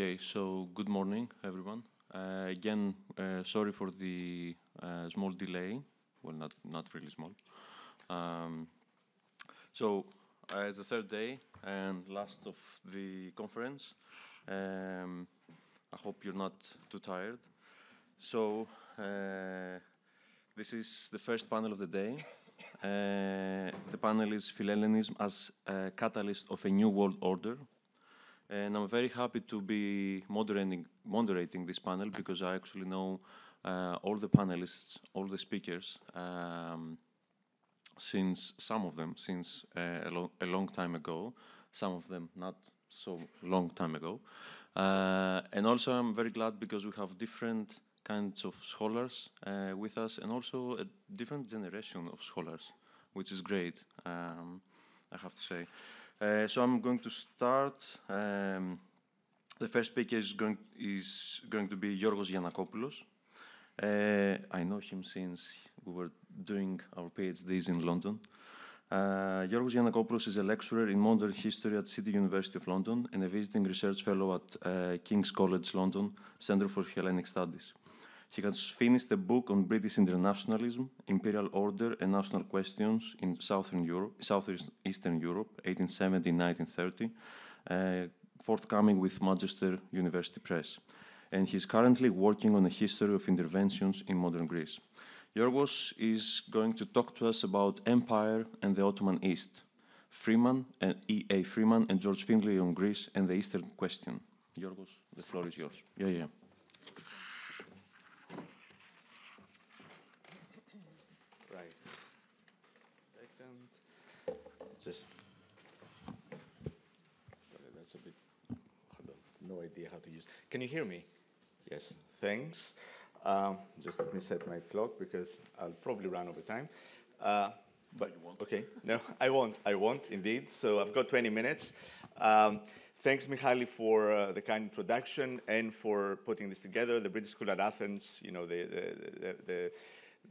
Okay, so good morning, everyone. Again, sorry for the small delay. Well, not really small. So, it's the third day and last of the conference. I hope you're not too tired. So, this is the first panel of the day. The panel is Φιλελληνισμός as a catalyst of a new world order. And I'm very happy to be moderating this panel because I actually know all the panelists, all the speakers, since some of them since a long time ago, some of them not so long time ago. And also I'm very glad because we have different kinds of scholars with us and also a different generation of scholars, which is great, I have to say. So I'm going to start. The first speaker is going to be Γιώργος Γιαννακόπουλος. I know him since we were doing our PhDs in London. Γιώργος Γιαννακόπουλος is a lecturer in modern history at City University of London and a visiting research fellow at King's College London, Centre for Hellenic Studies. He has finished a book on British internationalism, imperial order and national questions in Southeastern Europe, 1870-1930, forthcoming with Manchester University Press. And he's currently working on a history of interventions in modern Greece. Giorgos is going to talk to us about empire and the Ottoman East, Freeman and E.A. Freeman and George Finlay on Greece and the Eastern question. Giorgos, the floor is yours. Yeah. That's a bit, no idea how to use. Can you hear me? Yes, thanks. Just let me set my clock because I'll probably run over time. But you won't. Okay, no, I won't indeed. So I've got 20 minutes. Thanks, Michali, for the kind introduction and for putting this together. The British School at Athens, you know, the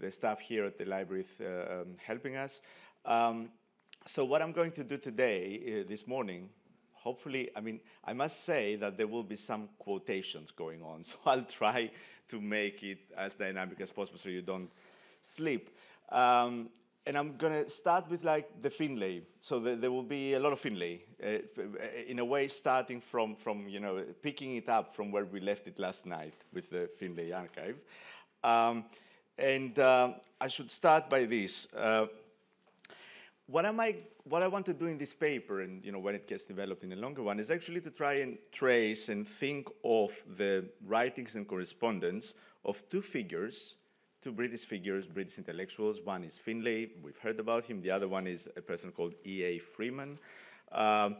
staff here at the library helping us. So what I'm going to do today, this morning, hopefully, I must say that there will be some quotations going on. So I'll try to make it as dynamic as possible so you don't sleep. And I'm going to start with like the Finlay. So there will be a lot of Finlay, in a way starting from you know, picking it up from where we left it last night with the Finlay archive. I should start by this. What I want to do in this paper, and you know, when it gets developed in a longer one, is actually to try and trace and think of the writings and correspondence of two British figures, British intellectuals. One is Finlay, we've heard about him. The other one is a person called E.A. Freeman. And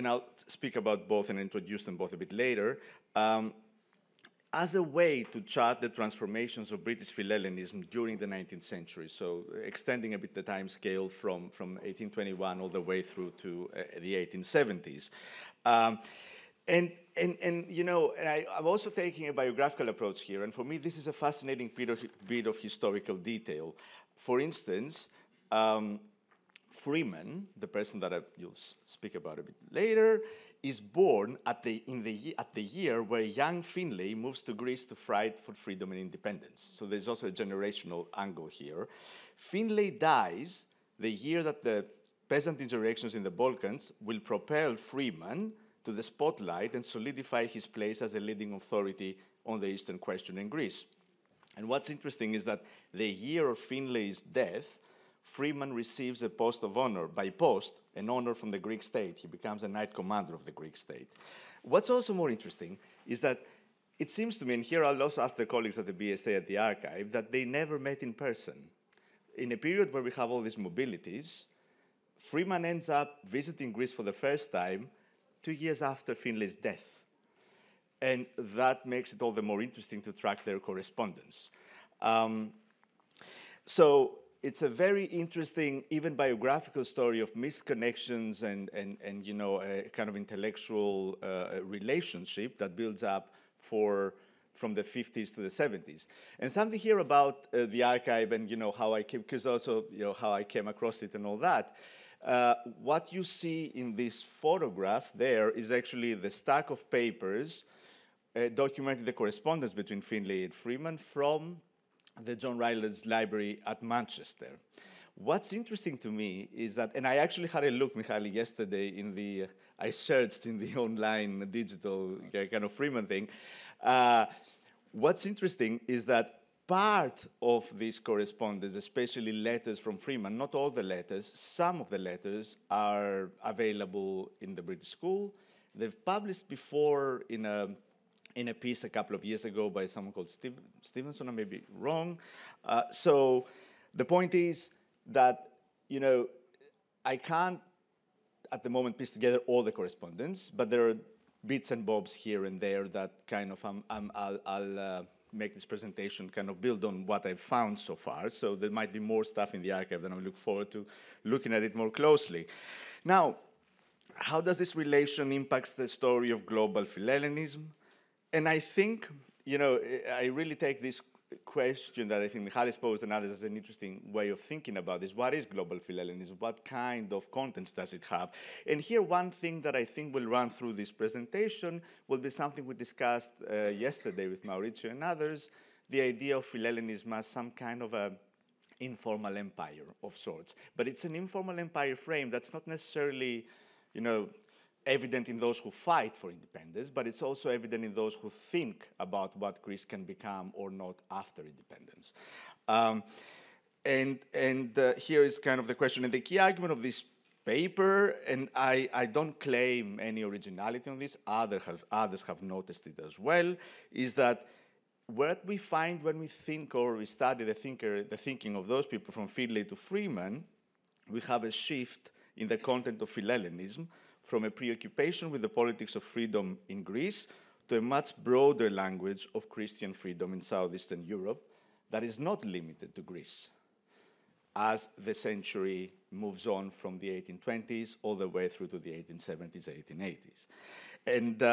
I'll speak about both and introduce them both a bit later. As a way to chart the transformations of British Philhellenism during the 19th century, so extending a bit the time scale from 1821 all the way through to the 1870s. And you know, I'm also taking a biographical approach here, and for me this is a fascinating bit of historical detail. For instance, Freeman, the person that you'll speak about a bit later, is born at the year where young Finlay moves to Greece to fight for freedom and independence. So there's also a generational angle here. Finlay dies the year that the peasant insurrections in the Balkans will propel Freeman to the spotlight and solidify his place as a leading authority on the Eastern question in Greece. And what's interesting is that the year of Finlay's death, Freeman receives a post of honor, by post, an honor from the Greek state. He becomes a knight commander of the Greek state. What's also more interesting is that it seems to me, and here I'll also ask the colleagues at the BSA at the archive, that they never met in person. In a period where we have all these mobilities, Freeman ends up visiting Greece for the first time 2 years after Finlay's death. And that makes it all the more interesting to track their correspondence. So it's a very interesting, even biographical story of misconnections and you know, a kind of intellectual relationship that builds up from the 50s to the 70s. And something here about the archive and you know how I came, because also you know how I came across it and all that. what you see in this photograph there is actually the stack of papers documenting the correspondence between Finlay and Freeman from the John Rylands Library at Manchester. What's interesting to me is that, and I actually had a look, Michali, yesterday in the, I searched in the online digital kind of Freeman thing. What's interesting is that part of this correspondence, especially letters from Freeman, not all the letters, some of the letters are available in the British School. They've published before in a piece a couple of years ago by someone called Stevenson, I may be wrong. So the point is that, you know, I can't at the moment piece together all the correspondence, but there are bits and bobs here and there that kind of I'll make this presentation kind of build on what I've found so far. So there might be more stuff in the archive, and I look forward to looking at it more closely. Now, how does this relation impact the story of global Philhellenism? And I think, you know, I really take this question that I think Michallis posed and others as an interesting way of thinking about this. What is global Philhellenism? What kind of contents does it have? And here, one thing that I think will run through this presentation will be something we discussed yesterday with Maurizio and others, the idea of Philhellenism as some kind of a informal empire of sorts. But it's an informal empire frame that's not necessarily, you know, evident in those who fight for independence, but it's also evident in those who think about what Greece can become or not after independence. Here is kind of the question. And the key argument of this paper, and I don't claim any originality on this, others have noticed it as well, is that what we find when we think or we study the thinking of those people from Finlay to Freeman, we have a shift in the content of Philhellenism from a preoccupation with the politics of freedom in Greece to a much broader language of Christian freedom in southeastern Europe that is not limited to Greece as the century moves on from the 1820s all the way through to the 1870s, 1880s. And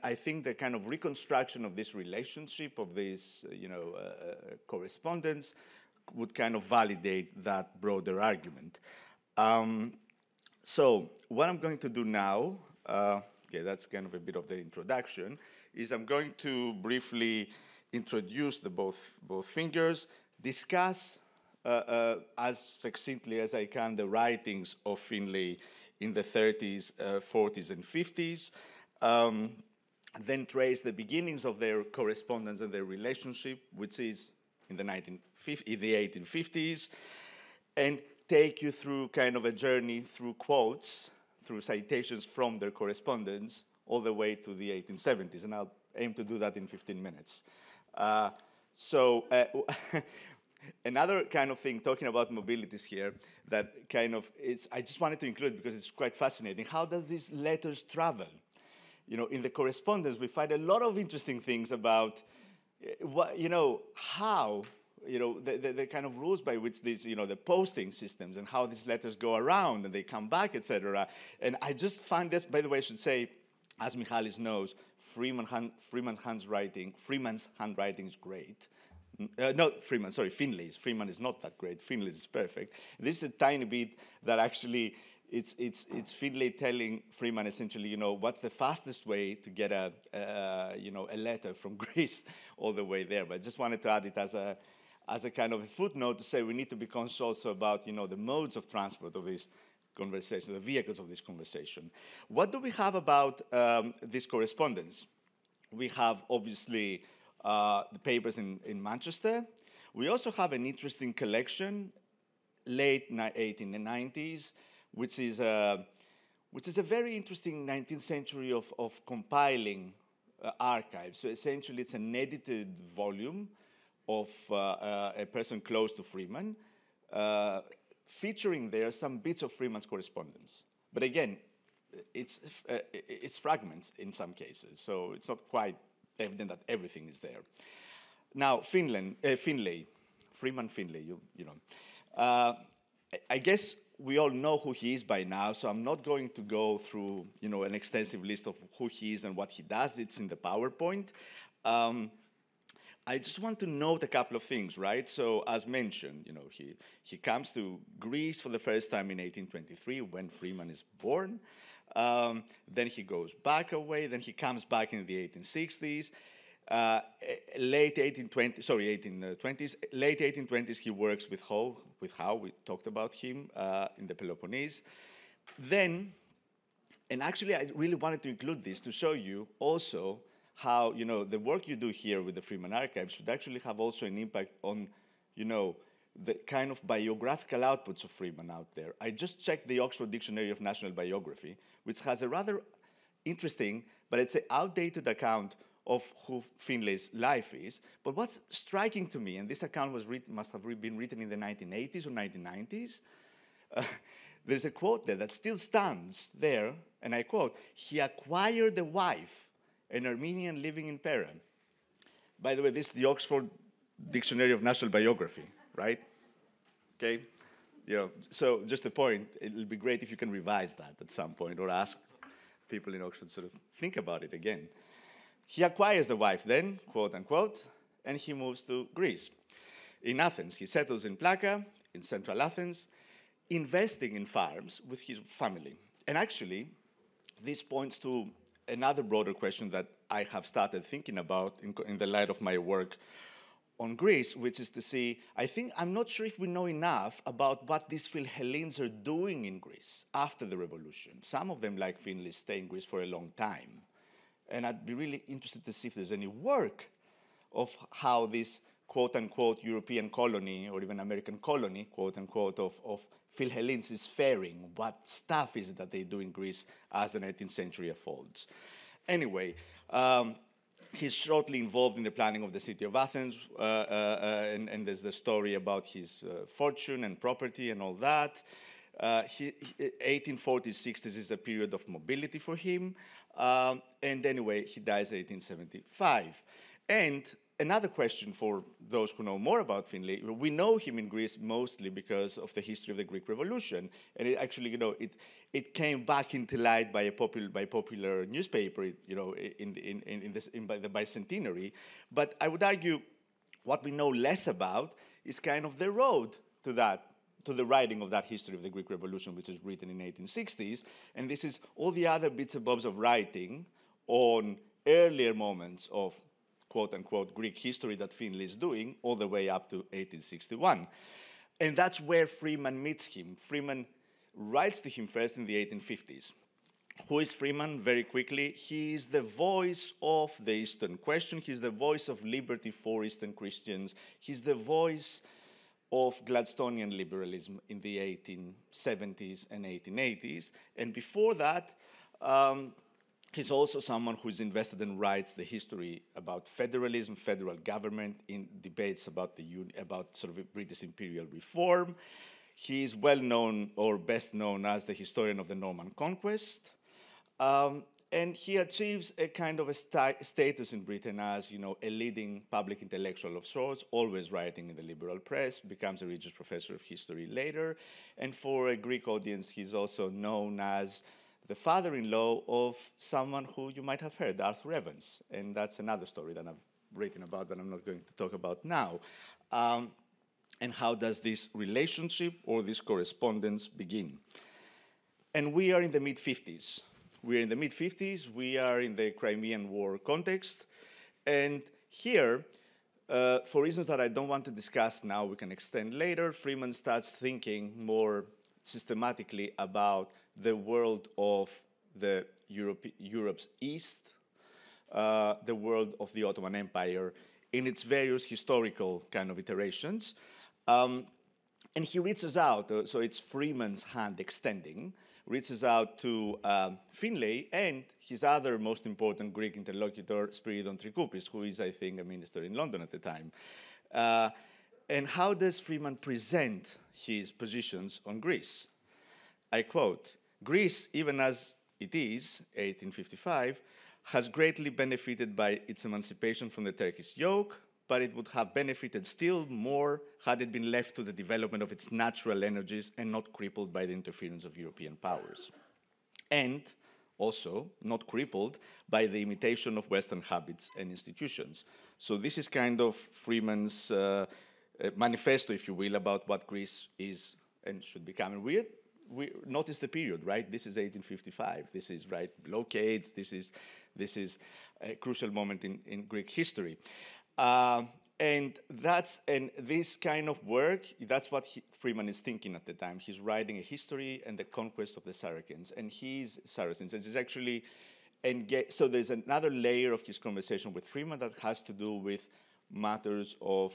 I think the kind of reconstruction of this relationship, of this correspondence, would kind of validate that broader argument. So what I'm going to do now, okay, that's kind of a bit of the introduction, is I'm going to briefly introduce the both fingers, discuss as succinctly as I can the writings of Finlay in the 30s, 40s, and 50s, then trace the beginnings of their correspondence and their relationship, which is in the 1850s, and take you through kind of a journey through quotes, through citations from their correspondence, all the way to the 1870s. And I'll aim to do that in 15 minutes. Another kind of thing, talking about mobilities here, that kind of is, I just wanted to include because it's quite fascinating. How does these letters travel? You know, in the correspondence, we find a lot of interesting things about, how, the kind of rules by which these, the posting systems and how these letters go around and they come back, etc. And I just find this, by the way, I should say, as Michalis knows, Freeman's handwriting is great. Finlay's. Freeman is not that great. Finlay's is perfect. This is a tiny bit that actually it's Finlay telling Freeman essentially, what's the fastest way to get a letter from Greece all the way there. But I just wanted to add it as a kind of a footnote to say we need to be conscious also about, the modes of transport of this conversation, the vehicles of this conversation. What do we have about this correspondence? We have, obviously, the papers in Manchester. We also have an interesting collection, late 1890s, which is a very interesting 19th century of compiling archives. So essentially, it's an edited volume of a person close to Freeman, featuring there some bits of Freeman's correspondence. But again, it's fragments in some cases, so it's not quite evident that everything is there. Now, Freeman Finlay, I guess we all know who he is by now, so I'm not going to go through, an extensive list of who he is and what he does. It's in the PowerPoint. I just want to note a couple of things, right? So, as mentioned, he comes to Greece for the first time in 1823 when Freeman is born. Then he goes back away. Then he comes back in the 1860s. Late 1820s. Late 1820s, he works with Howe. We talked about him in the Peloponnese. Then, and actually, I really wanted to include this to show you also how, the work you do here with the Freeman archives should actually have also an impact on, the kind of biographical outputs of Freeman out there. I just checked the Oxford Dictionary of National Biography, which has a rather interesting, but it's an outdated account of who Finlay's life is. But what's striking to me, and this account must have been written in the 1980s or 1990s, there's a quote there that still stands there, and I quote, "He acquired a wife, an Armenian living in Pera." By the way, this is the Oxford Dictionary of National Biography, right? Okay? So just a point, it'll be great if you can revise that at some point or ask people in Oxford to sort of think about it again. He acquires the wife then, quote unquote, and he moves to Greece. In Athens, he settles in Plaka, in central Athens, investing in farms with his family. And actually, this points to another broader question that I have started thinking about in the light of my work on Greece, which is to see, I'm not sure if we know enough about what these Philhellenes are doing in Greece after the revolution. Some of them, like Finlay, stay in Greece for a long time. And I'd be really interested to see if there's any work of how this quote-unquote European colony or even American colony, quote-unquote, of Philhellenes is faring. What stuff is it that they do in Greece as the 19th century unfolds? Anyway, he's shortly involved in the planning of the city of Athens, and there's the story about his fortune and property and all that. 1840s, 60s is a period of mobility for him. And anyway, he dies in 1875. And another question for those who know more about Finlay, we know him in Greece mostly because of the history of the Greek Revolution. And it actually, it came back into light by a popular newspaper, by the bicentenary. But I would argue what we know less about is kind of the road to that, to the writing of that history of the Greek Revolution, which is written in 1860s. And this is all the other bits and bobs of writing on earlier moments of quote-unquote Greek history that Finlay is doing all the way up to 1861. And that's where Freeman meets him. Freeman writes to him first in the 1850s. Who is Freeman? Very quickly, he is the voice of the Eastern question. He's the voice of liberty for Eastern Christians. He's the voice of Gladstonian liberalism in the 1870s and 1880s. And before that, he's also someone who is invested and writes the history about federalism, federal government, in debates about sort of British imperial reform. He is well known, or best known, as the historian of the Norman conquest. And he achieves a kind of a status in Britain as, a leading public intellectual of sorts, always writing in the liberal press, becomes a Regius Professor of History later. And for a Greek audience, he's also known as the father-in-law of someone who you might have heard, Arthur Evans. And that's another story that I've written about, but I'm not going to talk about now. And how does this relationship or this correspondence begin? And we are in the mid-50s. We are in the mid-50s. We are in the Crimean War context. And here, for reasons that I don't want to discuss now, we can extend later, Freeman starts thinking more systematically about the world of the Europe's East, the world of the Ottoman Empire in its various historical kind of iterations. And he reaches out, so it's Freeman's hand extending, reaches out to Finlay and his other most important Greek interlocutor, Spiridon Trikoupis, who is, I think, a minister in London at the time. And how does Freeman present his positions on Greece? I quote, "Greece, even as it is, 1855, has greatly benefited by its emancipation from the Turkish yoke, but it would have benefited still more had it been left to the development of its natural energies and not crippled by the interference of European powers. And also not crippled by the imitation of Western habits and institutions." So this is kind of Freeman's manifesto, if you will, about what Greece is and should become. And we notice the period, right? This is 1855. This is, right, blockades. This is a crucial moment in Greek history. And this kind of work, that's what Freeman is thinking at the time. He's writing a history and the conquest of the Saracens. And it's actually, so there's another layer of his conversation with Freeman that has to do with matters of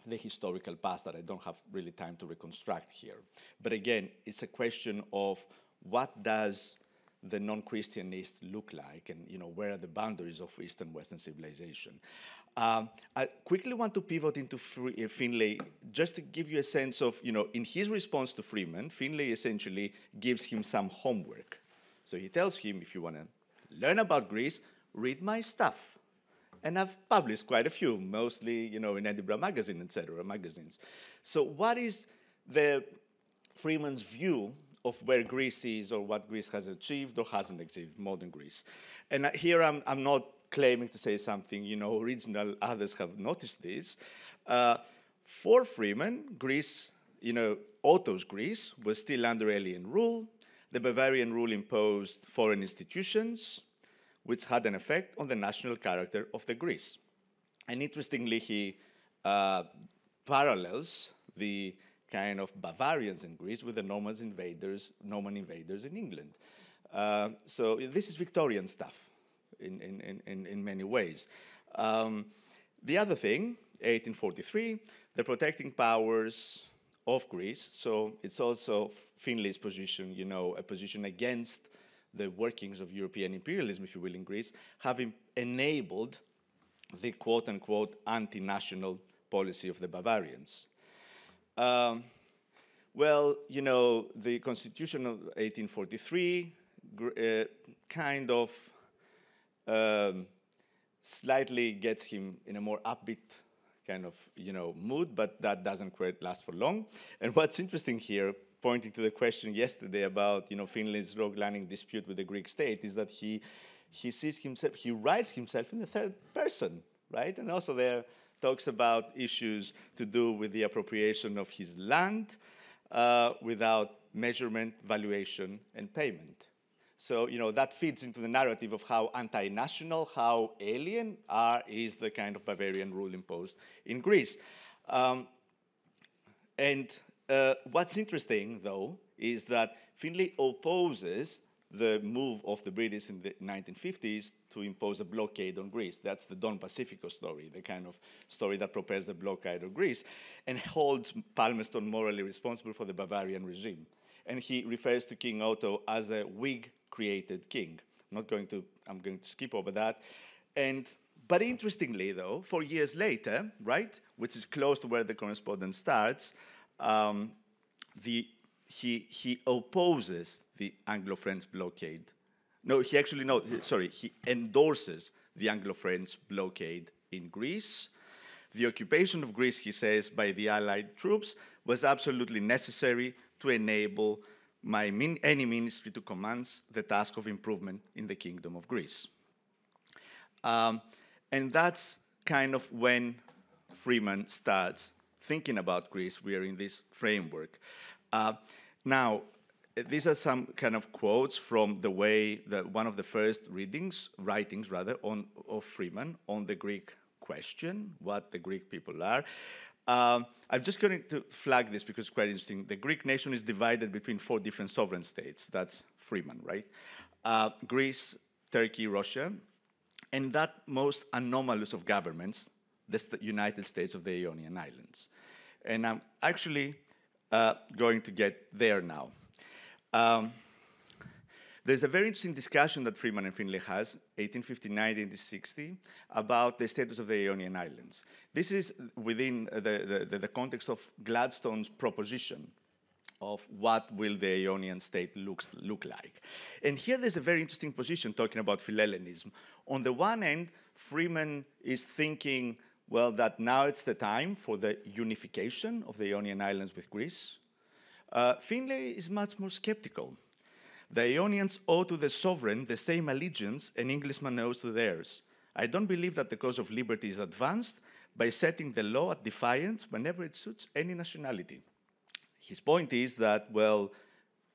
the historical past that I don't have really time to reconstruct here. But again, it's a question of what does the non-Christian East look like, and where are the boundaries of East and Western civilization. I quickly want to pivot into Finlay, just to give you a sense of, in his response to Freeman, Finlay essentially gives him some homework. So he tells him, if you want to learn about Greece, read my stuff. And I've published quite a few, mostly, in Edinburgh Magazine, etc., magazines. So what is Freeman's view of where Greece is, or what Greece has achieved or hasn't achieved, modern Greece? And here I'm not claiming to say something, original. Others have noticed this. For Freeman, Greece, Otto's Greece was still under alien rule. The Bavarian rule imposed foreign institutions, which had an effect on the national character of the Greece. And interestingly, he parallels the kind of Bavarians in Greece with the Norman invaders in England. So this is Victorian stuff in many ways. The other thing, 1843, the protecting powers of Greece. So it's also Finlay's position, a position against the workings of European imperialism, if you will, in Greece, having enabled the quote-unquote anti-national policy of the Bavarians. Well, the Constitution of 1843 kind of slightly gets him in a more upbeat kind of, mood, but that doesn't quite last for long. And what's interesting here, pointing to the question yesterday about, Finlay's rogue-landing dispute with the Greek state, is that he sees himself, he writes himself in the third person, right? And also there talks about issues to do with the appropriation of his land without measurement, valuation, and payment. So, that feeds into the narrative of how anti-national, how alien is the kind of Bavarian rule imposed in Greece. What's interesting, though, is that Finlay opposes the move of the British in the 1950s to impose a blockade on Greece. That's the Don Pacifico story, the kind of story that prepares the blockade of Greece, and holds Palmerston morally responsible for the Bavarian regime. And he refers to King Otto as a Whig-created king. I'm going to skip over that. But interestingly, though, 4 years later, right, which is close to where the correspondence starts, he opposes the Anglo-French blockade. He endorses the Anglo-French blockade in Greece. The occupation of Greece, he says, by the Allied troops was absolutely necessary to enable any ministry to commence the task of improvement in the Kingdom of Greece. And that's kind of when Freeman starts thinking about Greece. We are in this framework. Now, these are some kind of quotes from the way that one of the first writings of Freeman on the Greek question, what the Greek people are. I'm just going to flag this because it's quite interesting. The Greek nation is divided between 4 different sovereign states. That's Freeman, right? Greece, Turkey, Russia, and that most anomalous of governments, the United States of the Ionian Islands. And I'm actually going to get there now. There's a very interesting discussion that Freeman and Finlay has, 1859-1860, about the status of the Ionian Islands. This is within the context of Gladstone's proposition of what will the Ionian state look like. And here there's a very interesting position talking about Philhellenism. On the one end, Freeman is thinking, well, that now it's the time for the unification of the Ionian Islands with Greece. Finlay is much more skeptical. The Ionians owe to the sovereign the same allegiance an Englishman owes to theirs. I don't believe that the cause of liberty is advanced by setting the law at defiance whenever it suits any nationality. His point is that, well,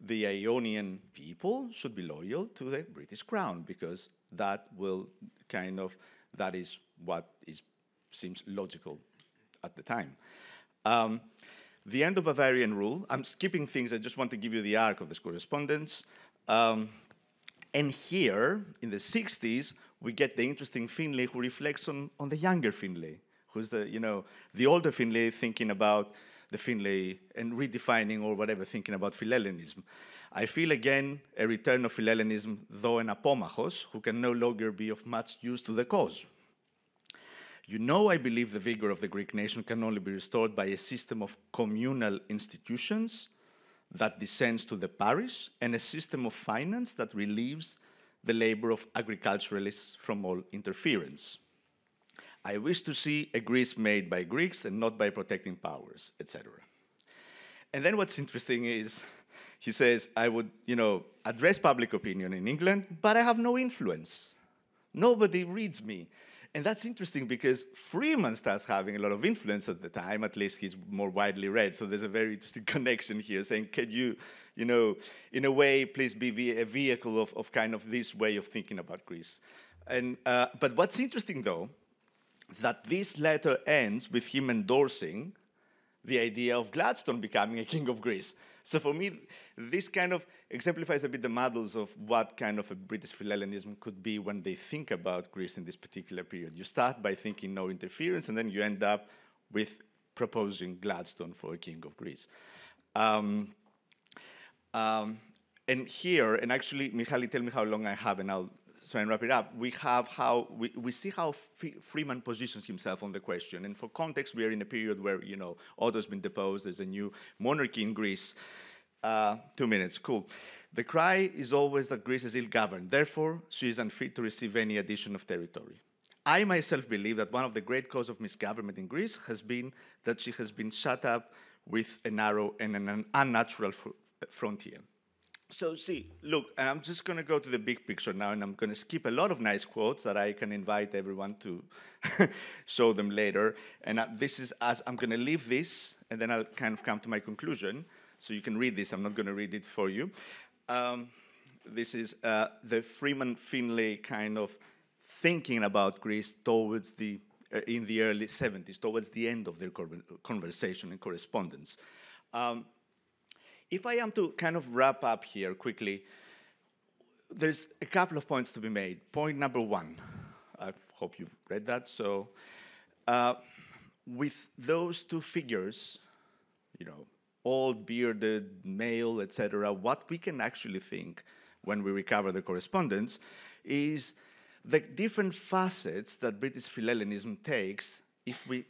the Ionian people should be loyal to the British crown because that will that is what seems logical at the time. The end of Bavarian rule, I'm skipping things, I just want to give you the arc of this correspondence. And here, in the 60s, we get the interesting Finlay who reflects on the younger Finlay, who's the older Finlay thinking about the Finlay and redefining or whatever, thinking about Philhellenism. I feel again a return of Philhellenism, though an apomachos, who can no longer be of much use to the cause. You know, I believe the vigor of the Greek nation can only be restored by a system of communal institutions that descends to the parish and a system of finance that relieves the labor of agriculturalists from all interference. I wish to see a Greece made by Greeks and not by protecting powers, etc. And then what's interesting is, he says, I would, address public opinion in England, but I have no influence. Nobody reads me. And that's interesting because Freeman starts having a lot of influence at the time, at least he's more widely read. So there's a very interesting connection here saying, could you, in a way, please be a vehicle of kind of this way of thinking about Greece. And, but what's interesting, though, that this letter ends with him endorsing the idea of Gladstone becoming a king of Greece. So for me, this kind of exemplifies a bit the models of what kind of a British Philhellenism could be when they think about Greece in this particular period. You start by thinking no interference, and then you end up with proposing Gladstone for a king of Greece. And here, and actually, Michali, tell me how long I have, and I'll try and wrap it up. We have how we see how Freeman positions himself on the question. And for context, we are in a period where Otto's been deposed. There's a new monarchy in Greece. 2 minutes, cool. The cry is always that Greece is ill-governed. Therefore, she is unfit to receive any addition of territory. I myself believe that one of the great causes of misgovernment in Greece has been that she has been shut up with a narrow and an unnatural frontier. So see, look, and I'm just going to go to the big picture now, and I'm going to skip a lot of nice quotes that I can invite everyone to show them later. And this is, as I'm going to leave this, and then I'll kind of come to my conclusion. So you can read this. I'm not going to read it for you. This is the Freeman-Finlay kind of thinking about Greece towards in the early 70s, towards the end of their conversation and correspondence. If I am to kind of wrap up here quickly, there's a couple of points to be made. Point number one, I hope you've read that. So with those two figures, old, bearded, male, etc., what we can actually think when we recover the correspondence is the different facets that British Philhellenism takes if we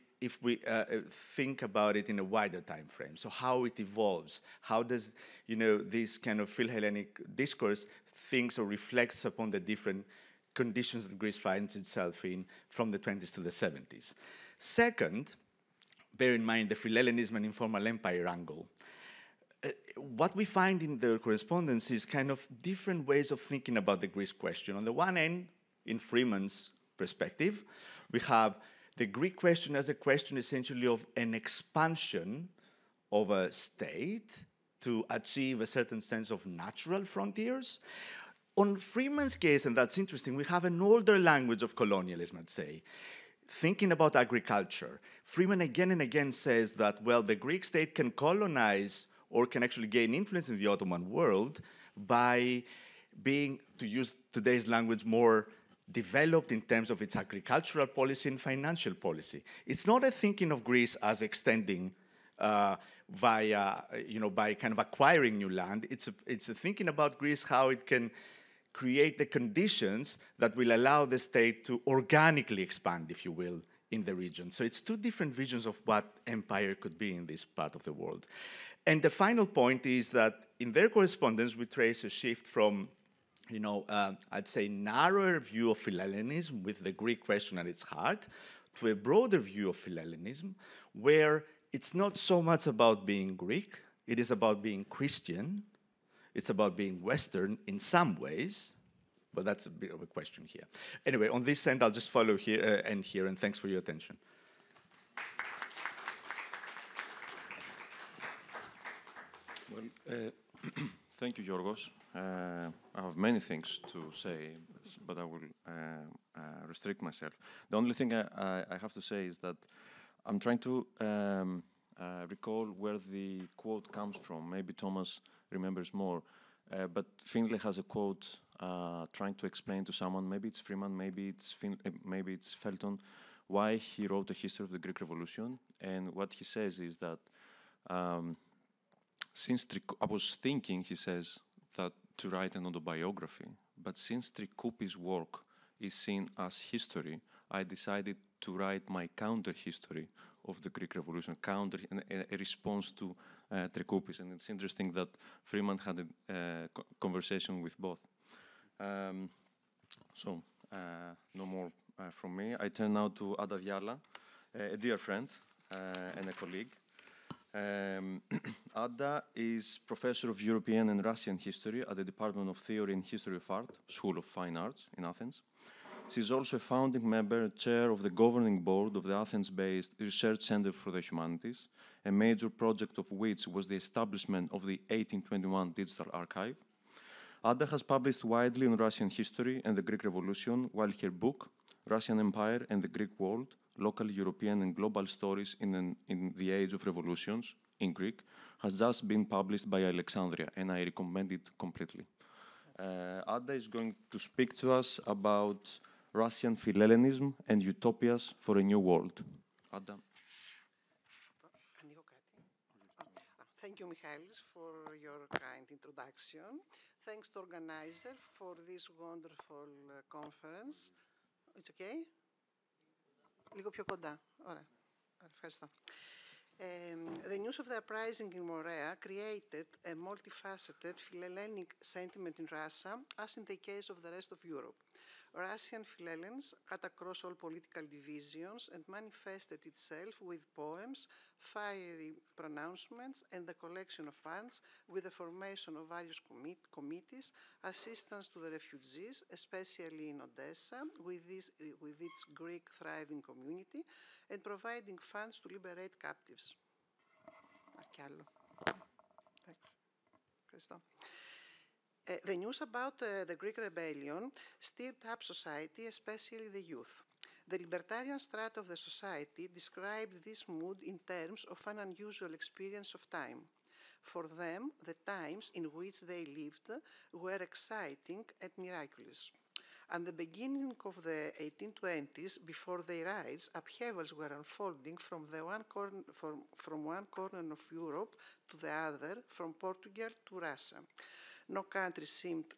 think about it in a wider time frame. So how it evolves, how does this kind of Philhellenic discourse thinks or reflects upon the different conditions that Greece finds itself in from the 20s to the 70s. Second, bear in mind the Philhellenism and informal empire angle. What we find in the correspondence is kind of different ways of thinking about the Greece question. On the one end, in Freeman's perspective, we have the Greek question as a question essentially of an expansion of a state to achieve a certain sense of natural frontiers. On Freeman's case, and that's interesting, we have an older language of colonialism, I'd say. Thinking about agriculture, Freeman again and again says that, well, the Greek state can colonize or can actually gain influence in the Ottoman world by being, to use today's language, more developed in terms of its agricultural policy and financial policy. It's not a thinking of Greece as extending via, by kind of acquiring new land. It's a thinking about Greece how it can create the conditions that will allow the state to organically expand, if you will, in the region. So it's two different visions of what empire could be in this part of the world. And the final point is that in their correspondence, we trace a shift from I'd say narrower view of Philhellenism with the Greek question at its heart to a broader view of Philhellenism where it's not so much about being Greek, it is about being Christian, it's about being Western in some ways, But that's a bit of a question here. Anyway, on this end, I'll just follow here, end here, and thanks for your attention. Well, thank you, Giorgos. I have many things to say, but I will restrict myself. The only thing I have to say is that I'm trying to recall where the quote comes from. Maybe Thomas remembers more. But Finlay has a quote trying to explain to someone, maybe it's Freeman, maybe it's Felton, why he wrote a history of the Greek Revolution. And what he says is that I was thinking, he says, that to write an autobiography, but since Trikoupi's work is seen as history, I decided to write my counter-history of the Greek Revolution, a response to Trikoupis. And it's interesting that Freeman had a conversation with both. No more from me. I turn now to Dialla, a dear friend and a colleague. Ada is professor of European and Russian history at the Department of Theory and History of Art, School of Fine Arts in Athens. She is also a founding member and chair of the governing board of the Athens-based Research Center for the Humanities, a major project of which was the establishment of the 1821 Digital Archive. Ada has published widely on Russian history and the Greek Revolution, while her book, Russian Empire and the Greek World, Local European and Global Stories in the Age of Revolutions, in Greek, has just been published by Alexandria, and I recommend it completely. Ada is going to speak to us about Russian Philhellenism and utopias for a new world. Ada. Thank you, Michałis, for your kind introduction. Thanks to organizer for this wonderful conference. It's okay? Λίγο πιο κοντά. Ωραία. Ευχαριστώ. The news of the uprising in Morea created a multifaceted Philhellenic sentiment in Russia, as in the case of the rest of Europe. Russian Philhellenes cut across all political divisions and manifested itself with poems, fiery pronouncements, and the collection of funds with the formation of various committees, assistance to the refugees, especially in Odessa, with its Greek thriving community, and providing funds to liberate captives. The news about the Greek rebellion stirred up society, especially the youth. The libertarian strata of the society described this mood in terms of an unusual experience of time. For them, the times in which they lived were exciting and miraculous. At the beginning of the 1820s, before their rise, upheavals were unfolding from one corner of Europe to the other, from Portugal to Russia. No country seemed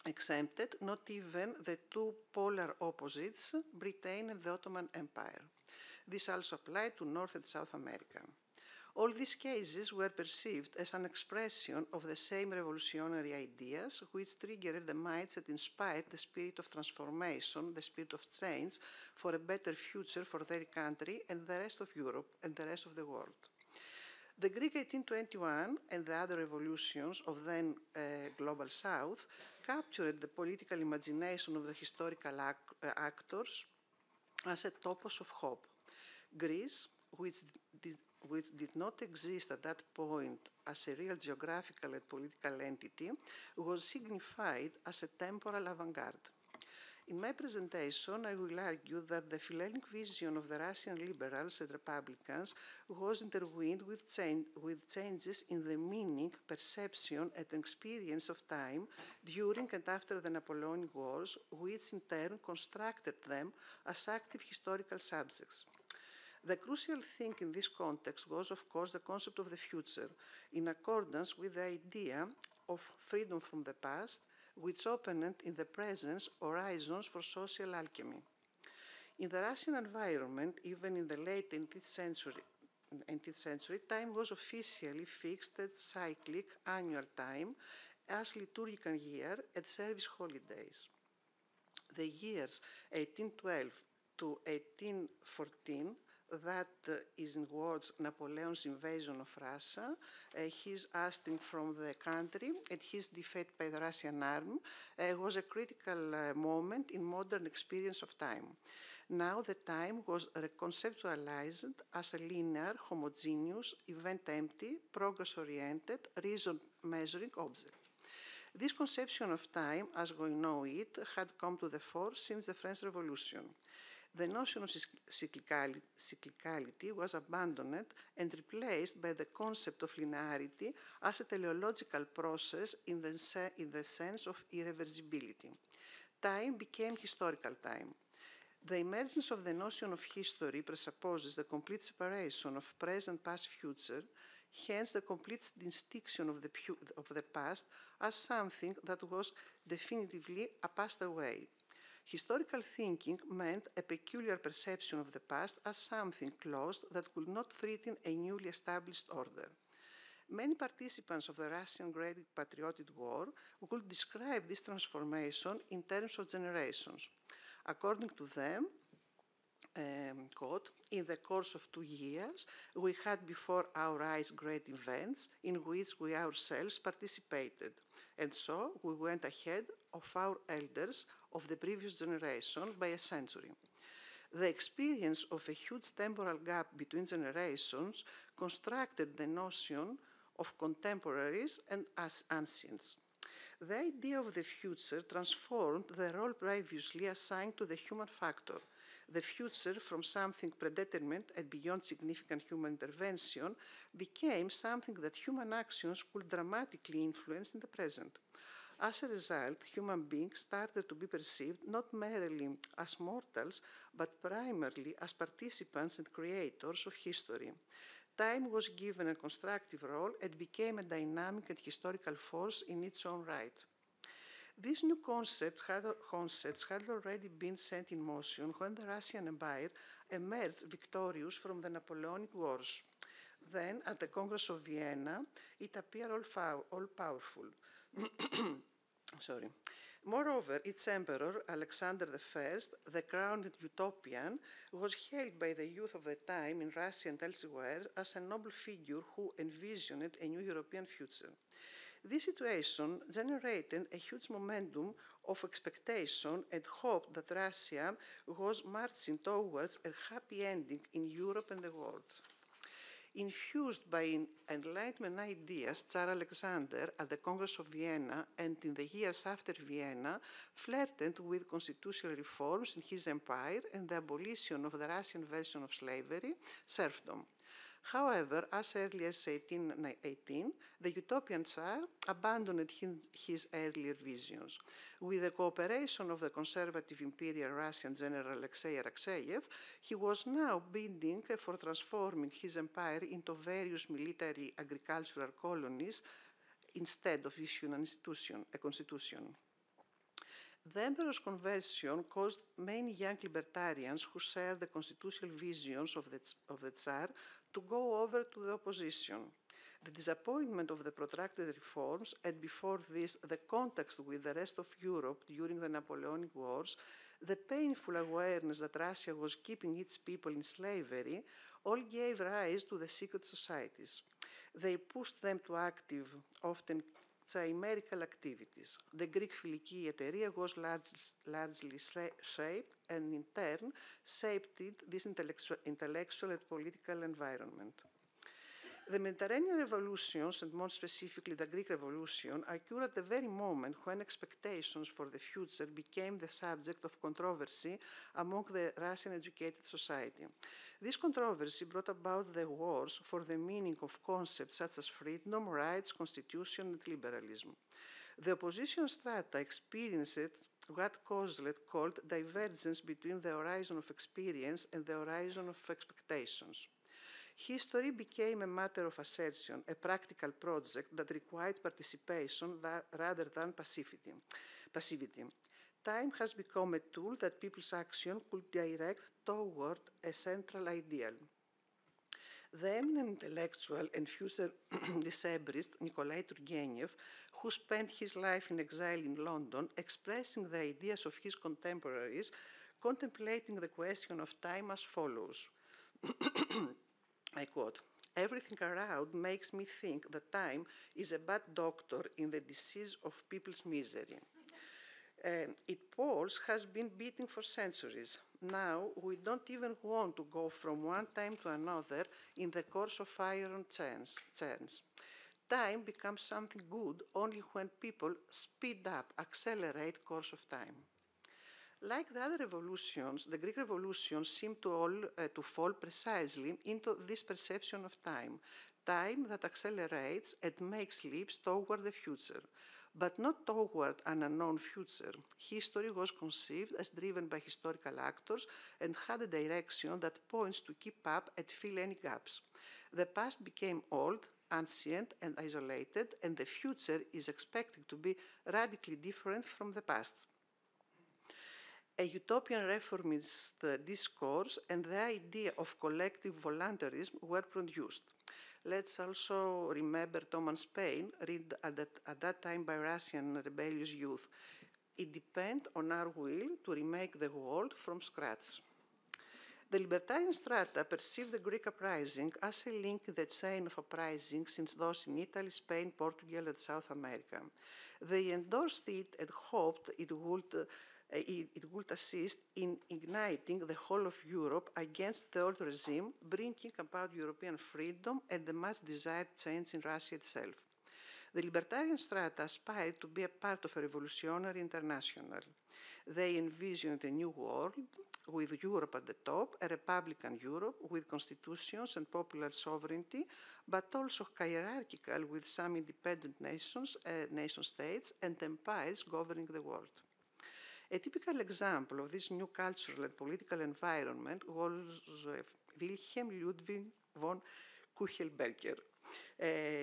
exempted, not even the two polar opposites, Britain and the Ottoman Empire. This also applied to North and South America. All these cases were perceived as an expression of the same revolutionary ideas which triggered the minds that inspired the spirit of transformation, the spirit of change for a better future for their country and the rest of Europe and the rest of the world. The Greek 1821 and the other revolutions of then Global South captured the political imagination of the historical actors as a topos of hope. Greece, which did not exist at that point as a real geographical and political entity, was signified as a temporal avant-garde. In my presentation, I will argue that the Philhellenic vision of the Russian liberals and Republicans was intertwined with changes in the meaning, perception, and experience of time during and after the Napoleonic Wars, which in turn constructed them as active historical subjects. The crucial thing in this context was, of course, the concept of the future, in accordance with the idea of freedom from the past, which opened in the presence horizons for social alchemy. In the Russian environment, even in the late 18th century, time was officially fixed at cyclic annual time as liturgical year and service holidays. The years 1812 to 1814 that is, in words, Napoleon's invasion of Russia, his ousting from the country and his defeat by the Russian army was a critical moment in modern experience of time. Now the time was reconceptualized as a linear, homogeneous, event-empty, progress-oriented, reason-measuring object. This conception of time, as we know it, had come to the fore since the French Revolution. The notion of cyclicality was abandoned and replaced by the concept of linearity as a teleological process in the sense of irreversibility. Time became historical time. The emergence of the notion of history presupposes the complete separation of present, past, future, hence the complete distinction of the past as something that was definitively passed away. Historical thinking meant a peculiar perception of the past as something closed that could not threaten a newly established order. Many participants of the Russian Great Patriotic War would describe this transformation in terms of generations. According to them, quote, in the course of 2 years, we had before our eyes great events in which we ourselves participated, and so we went ahead of our elders of the previous generation by a century. The experience of a huge temporal gap between generations constructed the notion of contemporaries and as ancients. The idea of the future transformed the role previously assigned to the human factor. The future, from something predetermined and beyond significant human intervention, became something that human actions could dramatically influence in the present. As a result, human beings started to be perceived not merely as mortals, but primarily as participants and creators of history. Time was given a constructive role and became a dynamic and historical force in its own right. These new concepts had already been set in motion when the Russian Empire emerged victorious from the Napoleonic Wars. Then, at the Congress of Vienna, it appeared all-powerful. Sorry. Moreover, its emperor, Alexander I, the crowned utopian, was hailed by the youth of the time in Russia and elsewhere as a noble figure who envisioned a new European future. This situation generated a huge momentum of expectation and hope that Russia was marching towards a happy ending in Europe and the world. Infused by Enlightenment ideas, Tsar Alexander at the Congress of Vienna and in the years after Vienna flirted with constitutional reforms in his empire and the abolition of the Russian version of slavery, serfdom. However, as early as 1818, the utopian Tsar abandoned his earlier visions. With the cooperation of the conservative Imperial Russian General Alexei Arakcheyev, he was now bidding for transforming his empire into various military agricultural colonies instead of issuing a constitution. The emperor's conversion caused many young libertarians who shared the constitutional visions of the Tsar to go over to the opposition. The disappointment of the protracted reforms, and before this, the context with the rest of Europe during the Napoleonic Wars, the painful awareness that Russia was keeping its people in slavery, all gave rise to the secret societies. They pushed them to active, often chimerical activities. The Greek Φιλική was largely shaped and in turn shaped this intellectual and political environment. The Mediterranean revolutions, and more specifically the Greek Revolution, occurred at the very moment when expectations for the future became the subject of controversy among the Russian educated society. This controversy brought about the wars for the meaning of concepts such as freedom, rights, constitution, and liberalism. The opposition strata experienced what Kozlet called divergence between the horizon of experience and the horizon of expectations. History became a matter of assertion, a practical project that required participation rather than passivity. Time has become a tool that people's action could direct toward a central ideal. The eminent intellectual and future Decembrist Nikolai Turgenev, who spent his life in exile in London, expressing the ideas of his contemporaries, contemplating the question of time as follows. I quote, "Everything around makes me think that time is a bad doctor in the disease of people's misery. Its pulse has been beating for centuries. Now we don't even want to go from one time to another in the course of iron chains. Time becomes something good only when people speed up, accelerate course of time." Like the other revolutions, the Greek Revolution seemed to fall precisely into this perception of time, time that accelerates and makes leaps toward the future, but not toward an unknown future. History was conceived as driven by historical actors and had a direction that points to keep up and fill any gaps. The past became old, ancient, and isolated, and the future is expected to be radically different from the past. A utopian reformist discourse and the idea of collective voluntarism were produced. Let's also remember Ottoman's Spain, read at that time by Russian rebellious youth. It depends on our will to remake the world from scratch. The libertarian strata perceived the Greek uprising as a link in the chain of uprising since those in Italy, Spain, Portugal, and South America. They endorsed it and hoped it would assist in igniting the whole of Europe against the old regime, bringing about European freedom and the much desired change in Russia itself. The libertarian strata aspired to be a part of a revolutionary international. They envisioned a new world with Europe at the top, a republican Europe with constitutions and popular sovereignty, but also hierarchical with some independent nations, nation-states, and empires governing the world. A typical example of this new cultural and political environment was Wilhelm Ludwig von Kuchelberger.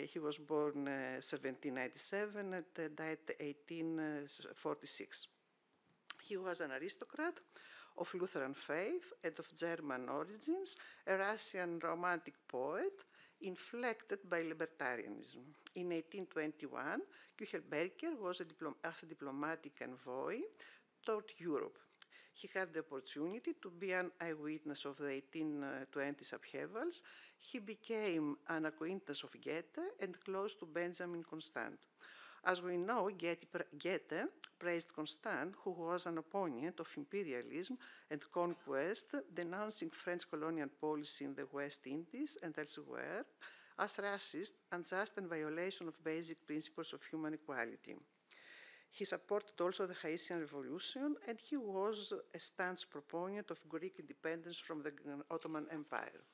He was born 1797 and died 1846. He was an aristocrat of Lutheran faith and of German origins, a Russian romantic poet inflected by libertarianism. In 1821, Kuchelberger was as a diplomatic envoy toward Europe. He had the opportunity to be an eyewitness of the 1820s upheavals. He became an acquaintance of Goethe and close to Benjamin Constant. As we know, Goethe praised Constant, who was an opponent of imperialism and conquest, denouncing French colonial policy in the West Indies and elsewhere as racist, unjust, and violation of basic principles of human equality. He supported also the Haitian Revolution, and he was a staunch proponent of Greek independence from the Ottoman Empire.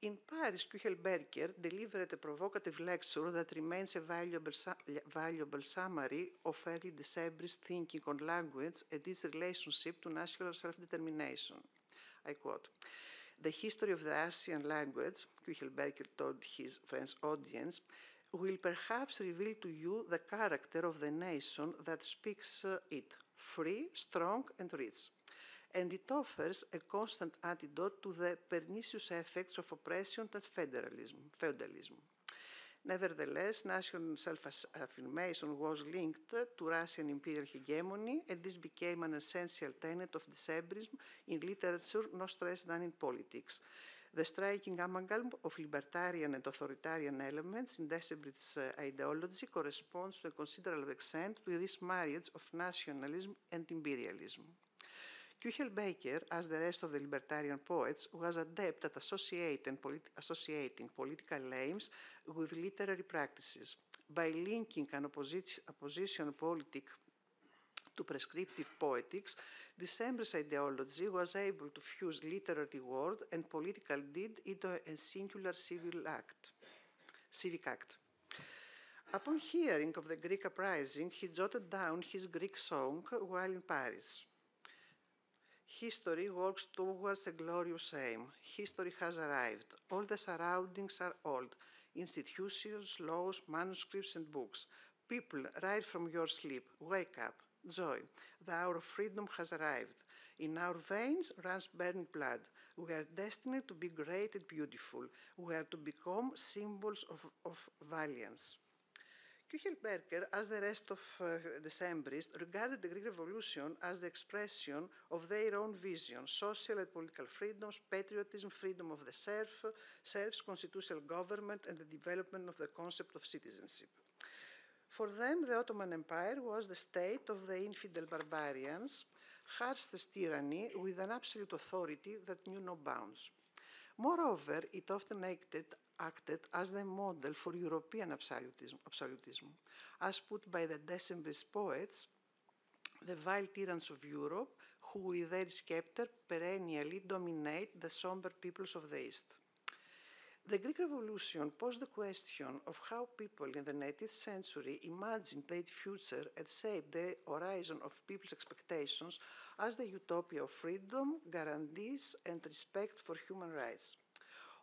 In Paris, Kuchelberger delivered a provocative lecture that remains a valuable summary of early Decembrist thinking on language and its relationship to national self-determination. I quote, "The history of the Russian language," Kuchelberger told his French audience, "will perhaps reveal to you the character of the nation that speaks it, free, strong, and rich. And it offers a constant antidote to the pernicious effects of oppression and feudalism. Nevertheless, national self-affirmation was linked to Russian imperial hegemony, and this became an essential tenet of Decembrism in literature no less than in politics. The striking amalgam of libertarian and authoritarian elements in Decembrist's ideology corresponds to a considerable extent to this marriage of nationalism and imperialism." Kuchelberger, as the rest of the libertarian poets, was adept at associating political aims with literary practices. By linking an opposition politic to prescriptive poetics, Decembrist ideology was able to fuse literary word and political deed into a singular civic act. Upon hearing of the Greek uprising, he jotted down his Greek song while in Paris. "History works towards a glorious aim. History has arrived. All the surroundings are old. Institutions, laws, manuscripts, and books. People, rise from your sleep. Wake up. Joy. The hour of freedom has arrived. In our veins runs burning blood. We are destined to be great and beautiful. We are to become symbols of valiance." Küchelberger, as the rest of Decembrists, regarded the Greek Revolution as the expression of their own vision: social and political freedoms, patriotism, freedom of the serfs, constitutional government, and the development of the concept of citizenship. For them, the Ottoman Empire was the state of the infidel barbarians, harshest tyranny with an absolute authority that knew no bounds. Moreover, it often acted as the model for European absolutism, as put by the Decembrist poets, the vile tyrants of Europe, who with their scepter perennially dominate the somber peoples of the East. The Greek Revolution posed the question of how people in the 19th century imagined their future and shaped the horizon of people's expectations as the utopia of freedom, guarantees, and respect for human rights.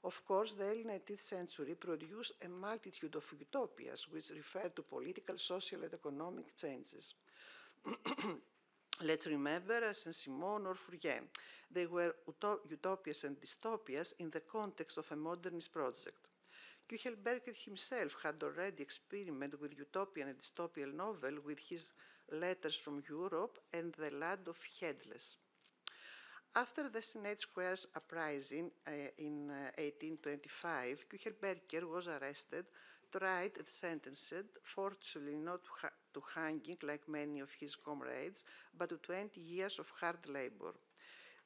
Of course, the early 19th century produced a multitude of utopias which referred to political, social, and economic changes. Let's remember Saint-Simon or Fourier. They were utopias and dystopias in the context of a modernist project. Küchelberger himself had already experimented with utopian and dystopian novel with his Letters from Europe and The Land of Headless. After the Senate Square's uprising in 1825, Küchelberger was arrested, tried and sentenced, fortunately not to hanging like many of his comrades, but to 20 years of hard labor.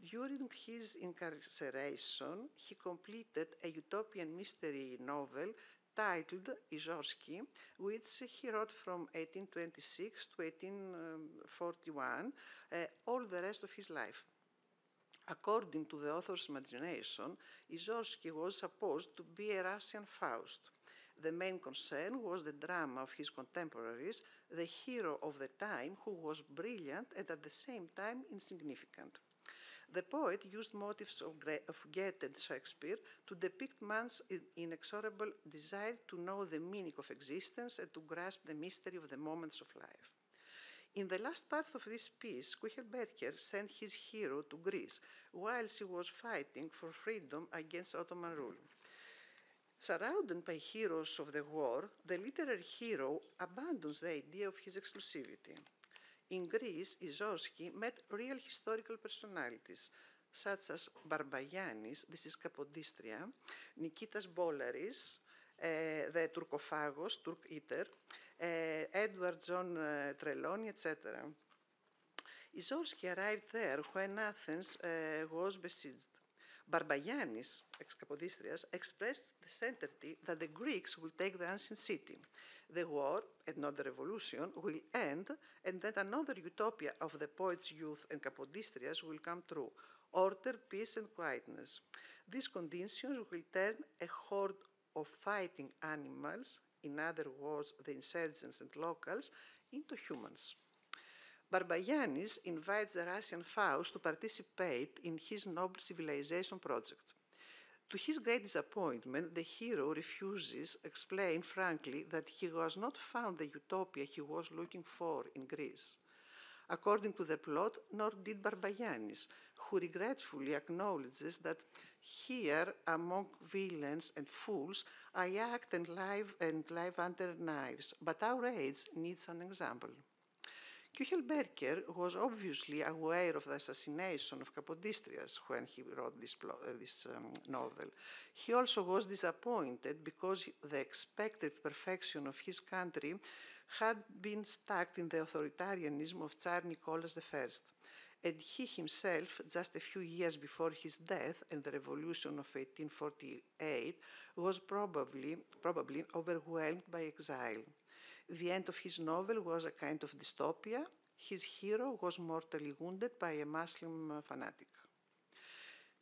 During his incarceration, he completed a utopian mystery novel titled Izorski, which he wrote from 1826 to 1841, all the rest of his life. According to the author's imagination, Izorski was supposed to be a Russian Faust. The main concern was the drama of his contemporaries, the hero of the time who was brilliant and at the same time insignificant. The poet used motifs of Goethe and Shakespeare to depict man's inexorable desire to know the meaning of existence and to grasp the mystery of the moments of life. In the last part of this piece, Küchelberger sent his hero to Greece while he was fighting for freedom against Ottoman rule. Surrounded by heroes of the war, the literary hero abandons the idea of his exclusivity. In Greece, Izorski met real historical personalities, such as Barbagiannis, this is Capodistria, Nikitas Bolaris, the Turcophagos, Turk eater, Edward John Trelawney, etc. Izorski arrived there when Athens was besieged. Barbagiannis, ex-Capodistrias, expressed the certainty that the Greeks will take the ancient city. The war, and not the revolution, will end, and that another utopia of the poet's youth and Capodistrias will come true: order, peace, and quietness. These conditions will turn a horde of fighting animals, in other words, the insurgents and locals, into humans. Barbagiannis invites the Russian Faust to participate in his noble civilization project. To his great disappointment, the hero refuses, explaining frankly that he has not found the utopia he was looking for in Greece. According to the plot, nor did Barbagiannis, who regretfully acknowledges that here, among villains and fools, I act and live under knives, but our age needs an example. Küchelberger was obviously aware of the assassination of Capodistrias when he wrote this novel. He also was disappointed because the expected perfection of his country had been stuck in the authoritarianism of Tsar Nicholas I, and he himself, just a few years before his death and the revolution of 1848, was probably overwhelmed by exile. The end of his novel was a kind of dystopia. His hero was mortally wounded by a Muslim fanatic.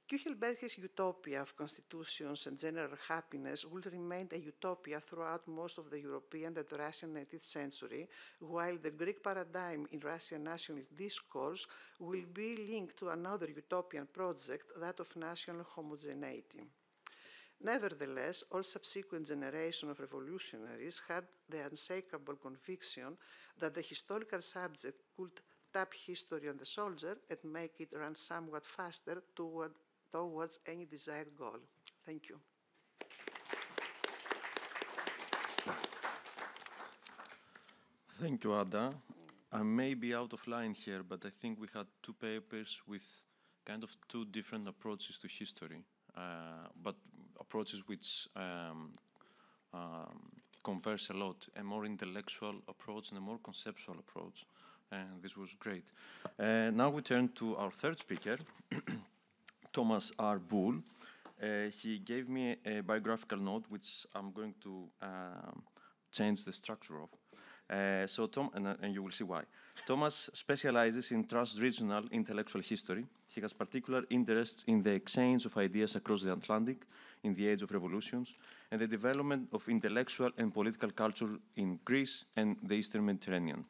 Küchelberger's utopia of constitutions and general happiness will remain a utopia throughout most of the European and the Russian 19th century, while the Greek paradigm in Russian national discourse will be linked to another utopian project, that of national homogeneity. Nevertheless, all subsequent generations of revolutionaries had the unshakable conviction that the historical subject could tap history on the soldier and make it run somewhat faster towards any desired goal. Thank you. Thank you, Ada. I may be out of line here, but I think we had two papers with kind of two different approaches to history, but approaches which converse a lot, a more intellectual approach and a more conceptual approach, and this was great. Now we turn to our third speaker, Thomas R. Bull. He gave me a biographical note, which I'm going to change the structure of. And you will see why. Thomas specializes in trans-regional intellectual history. He has particular interests in the exchange of ideas across the Atlantic in the age of revolutions and the development of intellectual and political culture in Greece and the Eastern Mediterranean.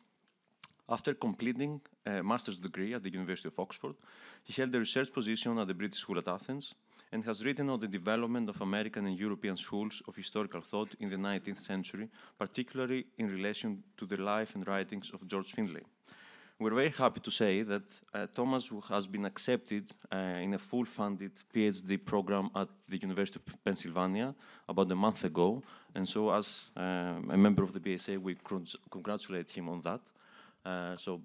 After completing a master's degree at the University of Oxford, he held a research position at the British School at Athens and has written on the development of American and European schools of historical thought in the 19th century, particularly in relation to the life and writings of George Finlay. We're very happy to say that Thomas has been accepted in a full-funded PhD program at the University of Pennsylvania about a month ago, and so as a member of the BSA, we congratulate him on that. So,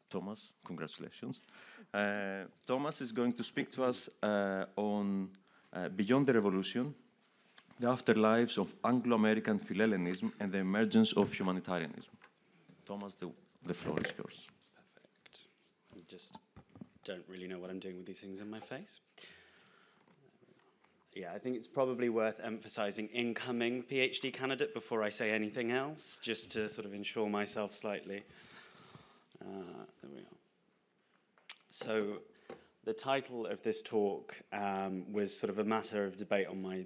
Thomas, congratulations. Thomas is going to speak to us on Beyond the Revolution, the afterlives of Anglo-American Philhellenism and the emergence of humanitarianism. Thomas, the floor is yours. Perfect. I just don't really know what I'm doing with these things in my face. Yeah, I think it's probably worth emphasizing incoming PhD candidate before I say anything else, just to sort of ensure myself slightly. There we are. So the title of this talk was sort of a matter of debate on my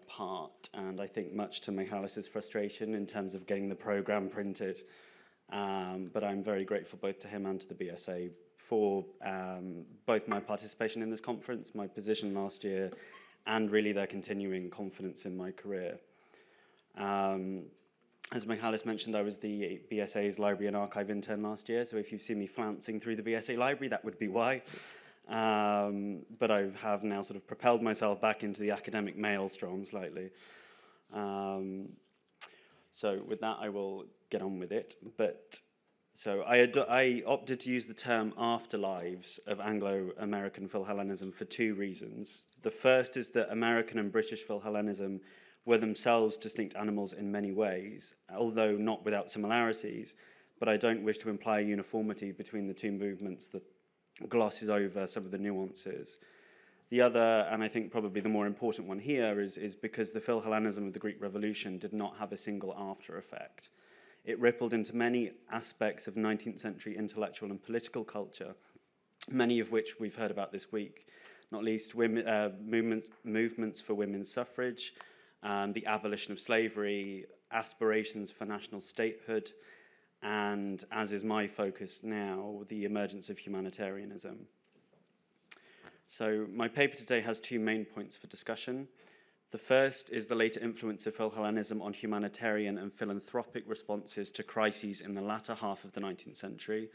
part, and I think much to Michalis's frustration in terms of getting the program printed. But I'm very grateful both to him and to the BSA for both my participation in this conference, my position last year, and really their continuing confidence in my career. As Michalis mentioned, I was the BSA's library and archive intern last year, so if you've seen me flouncing through the BSA library, that would be why. But I have now sort of propelled myself back into the academic maelstrom slightly. So with that, I will get on with it. So I opted to use the term afterlives of Anglo-American Philhellenism for two reasons. The first is that American and British Philhellenism were themselves distinct animals in many ways, although not without similarities, but I don't wish to imply a uniformity between the two movements that glosses over some of the nuances. The other, and I think probably the more important one here, is because the Philhellenism of the Greek Revolution did not have a single after effect. It rippled into many aspects of 19th century intellectual and political culture, many of which we've heard about this week, not least movements for women's suffrage, the abolition of slavery, aspirations for national statehood, and, as is my focus now, the emergence of humanitarianism. So my paper today has two main points for discussion. The first is the later influence of Philhellenism on humanitarian and philanthropic responses to crises in the latter half of the 19th century.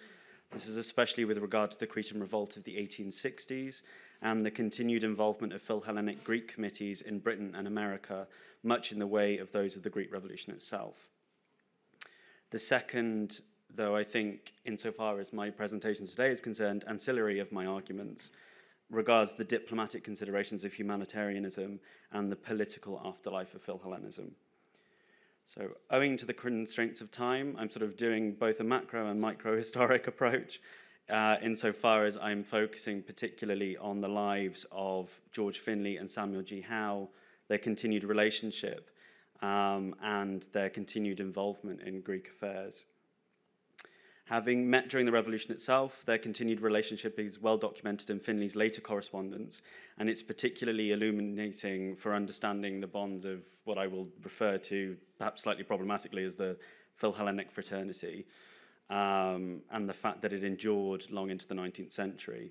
This is especially with regard to the Cretan Revolt of the 1860s and the continued involvement of Philhellenic Greek committees in Britain and America, much in the way of those of the Greek Revolution itself. The second, though I think, insofar as my presentation today is concerned, ancillary of my arguments, regards the diplomatic considerations of humanitarianism and the political afterlife of Philhellenism. So, owing to the constraints of time, I'm sort of doing both a macro and micro-historic approach, insofar as I'm focusing particularly on the lives of George Finlay and Samuel G. Howe, their continued relationship, and their continued involvement in Greek affairs. Having met during the revolution itself, their continued relationship is well documented in Finlay's later correspondence, and it's particularly illuminating for understanding the bonds of what I will refer to, perhaps slightly problematically, as the Philhellenic fraternity, and the fact that it endured long into the 19th century.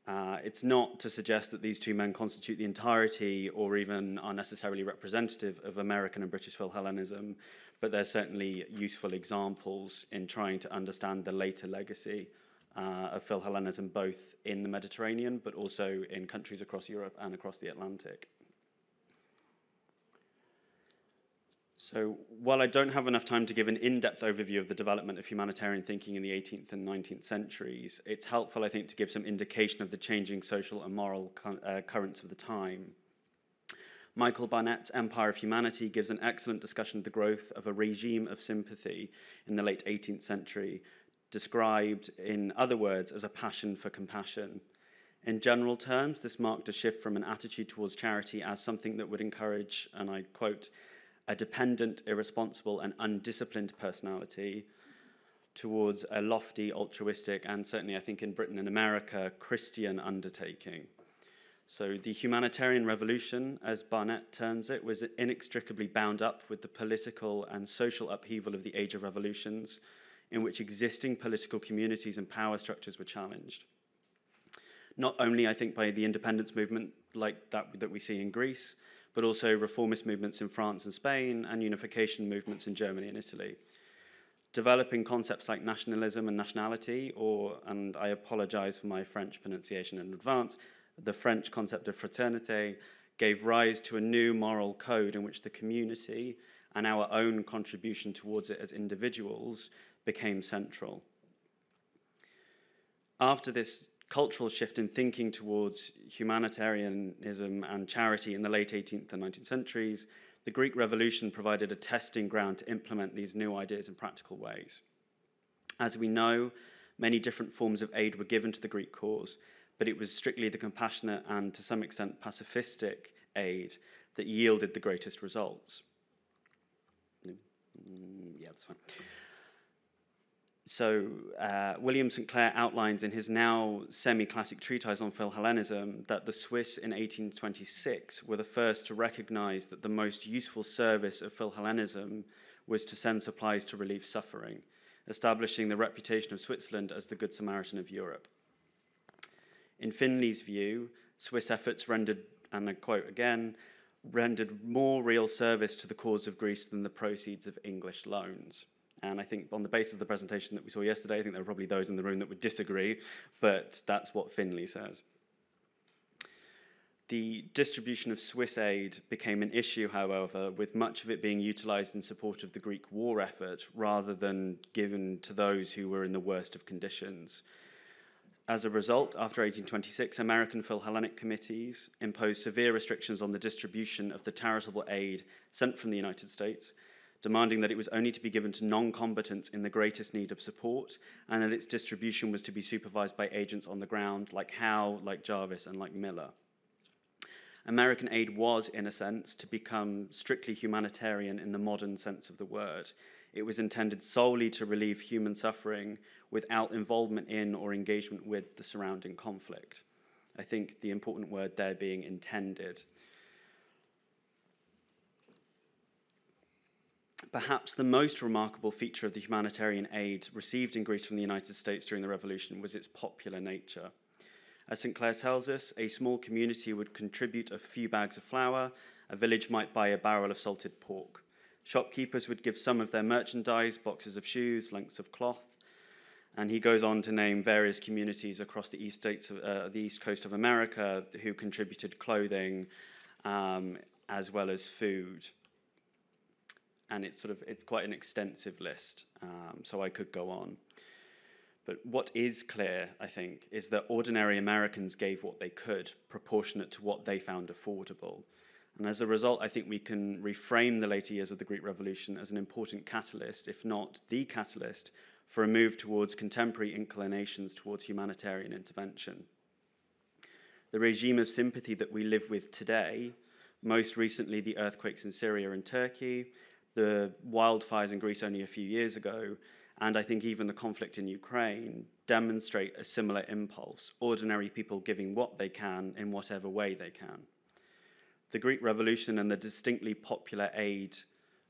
It's not to suggest that these two men constitute the entirety or even are necessarily representative of American and British Philhellenism, but they're certainly useful examples in trying to understand the later legacy of Philhellenism, both in the Mediterranean, but also in countries across Europe and across the Atlantic. So while I don't have enough time to give an in-depth overview of the development of humanitarian thinking in the 18th and 19th centuries, it's helpful, I think, to give some indication of the changing social and moral currents of the time. Michael Barnett's Empire of Humanity gives an excellent discussion of the growth of a regime of sympathy in the late 18th century, described, in other words, as a passion for compassion. In general terms, this marked a shift from an attitude towards charity as something that would encourage, and I quote, a dependent, irresponsible, and undisciplined personality towards a lofty, altruistic, and certainly I think in Britain and America, Christian undertaking. So the humanitarian revolution, as Barnett terms it, was inextricably bound up with the political and social upheaval of the Age of Revolutions, in which existing political communities and power structures were challenged. Not only, I think, by the independence movement like that we see in Greece, but also reformist movements in France and Spain, and unification movements in Germany and Italy. Developing concepts like nationalism and nationality, or, and I apologize for my French pronunciation in advance, the French concept of fraternité, gave rise to a new moral code in which the community and our own contribution towards it as individuals became central. After this cultural shift in thinking towards humanitarianism and charity in the late 18th and 19th centuries, the Greek Revolution provided a testing ground to implement these new ideas in practical ways. As we know, many different forms of aid were given to the Greek cause, but it was strictly the compassionate and, to some extent, pacifistic aid that yielded the greatest results. Yeah, that's fine. So William St. Clair outlines in his now semi-classic treatise on Philhellenism that the Swiss in 1826 were the first to recognize that the most useful service of Philhellenism was to send supplies to relieve suffering, establishing the reputation of Switzerland as the Good Samaritan of Europe. In Finlay's view, Swiss efforts rendered, and I quote again, rendered more real service to the cause of Greece than the proceeds of English loans. And I think on the basis of the presentation that we saw yesterday, I think there are probably those in the room that would disagree, but that's what Finlay says. The distribution of Swiss aid became an issue, however, with much of it being utilized in support of the Greek war effort rather than given to those who were in the worst of conditions. As a result, after 1826, American Philhellenic committees imposed severe restrictions on the distribution of the charitable aid sent from the United States, demanding that it was only to be given to non-combatants in the greatest need of support, and that its distribution was to be supervised by agents on the ground like Howe, like Jarvis, and like Miller. American aid was, in a sense, to become strictly humanitarian in the modern sense of the word. It was intended solely to relieve human suffering without involvement in or engagement with the surrounding conflict. I think the important word there being intended. Perhaps the most remarkable feature of the humanitarian aid received in Greece from the United States during the Revolution was its popular nature. As St. Clair tells us, a small community would contribute a few bags of flour, a village might buy a barrel of salted pork. Shopkeepers would give some of their merchandise, boxes of shoes, lengths of cloth, and he goes on to name various communities across the east coast of America who contributed clothing as well as food. And it's quite an extensive list, so I could go on. But what is clear, I think, is that ordinary Americans gave what they could, proportionate to what they found affordable. And as a result, I think we can reframe the later years of the Greek Revolution as an important catalyst, if not the catalyst, for a move towards contemporary inclinations towards humanitarian intervention. The regime of sympathy that we live with today, most recently the earthquakes in Syria and Turkey, the wildfires in Greece only a few years ago, and I think even the conflict in Ukraine, demonstrate a similar impulse, ordinary people giving what they can in whatever way they can. The Greek Revolution and the distinctly popular aid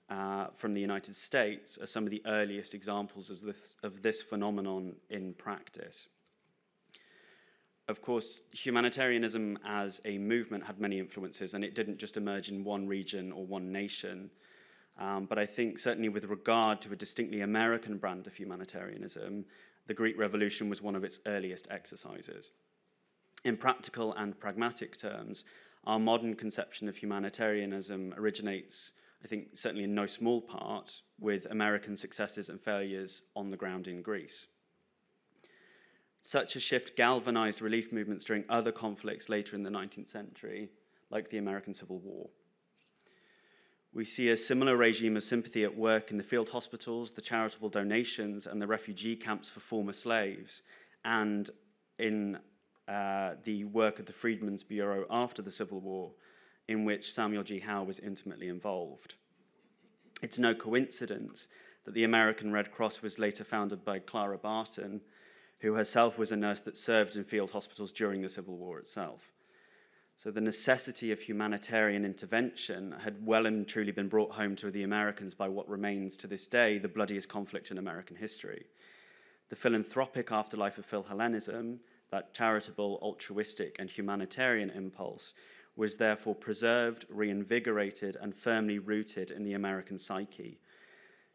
from the United States are some of the earliest examples of this phenomenon in practice. Of course, humanitarianism as a movement had many influences, and it didn't just emerge in one region or one nation. But I think certainly with regard to a distinctly American brand of humanitarianism, the Greek Revolution was one of its earliest exercises. In practical and pragmatic terms, our modern conception of humanitarianism originates, I think certainly in no small part, with American successes and failures on the ground in Greece. Such a shift galvanized relief movements during other conflicts later in the 19th century, like the American Civil War. We see a similar regime of sympathy at work in the field hospitals, the charitable donations, and the refugee camps for former slaves, and in the work of the Freedmen's Bureau after the Civil War, in which Samuel G. Howe was intimately involved. It's no coincidence that the American Red Cross was later founded by Clara Barton, who herself was a nurse that served in field hospitals during the Civil War itself. So the necessity of humanitarian intervention had well and truly been brought home to the Americans by what remains to this day the bloodiest conflict in American history. The philanthropic afterlife of Philhellenism, that charitable, altruistic, and humanitarian impulse, was therefore preserved, reinvigorated, and firmly rooted in the American psyche.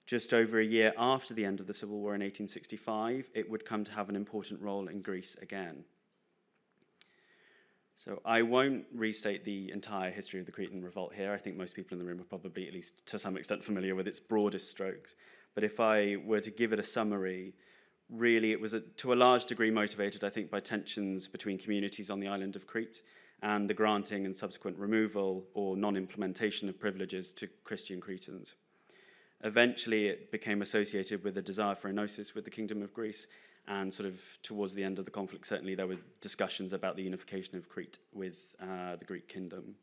Just over a year after the end of the Civil War in 1865, it would come to have an important role in Greece again. So I won't restate the entire history of the Cretan Revolt here. I think most people in the room are probably, at least to some extent, familiar with its broadest strokes. But if I were to give it a summary, really it was to a large degree motivated, I think, by tensions between communities on the island of Crete and the granting and subsequent removal or non-implementation of privileges to Christian Cretans. Eventually, it became associated with a desire for enosis with the Kingdom of Greece, and sort of towards the end of the conflict, certainly there were discussions about the unification of Crete with the Greek kingdom.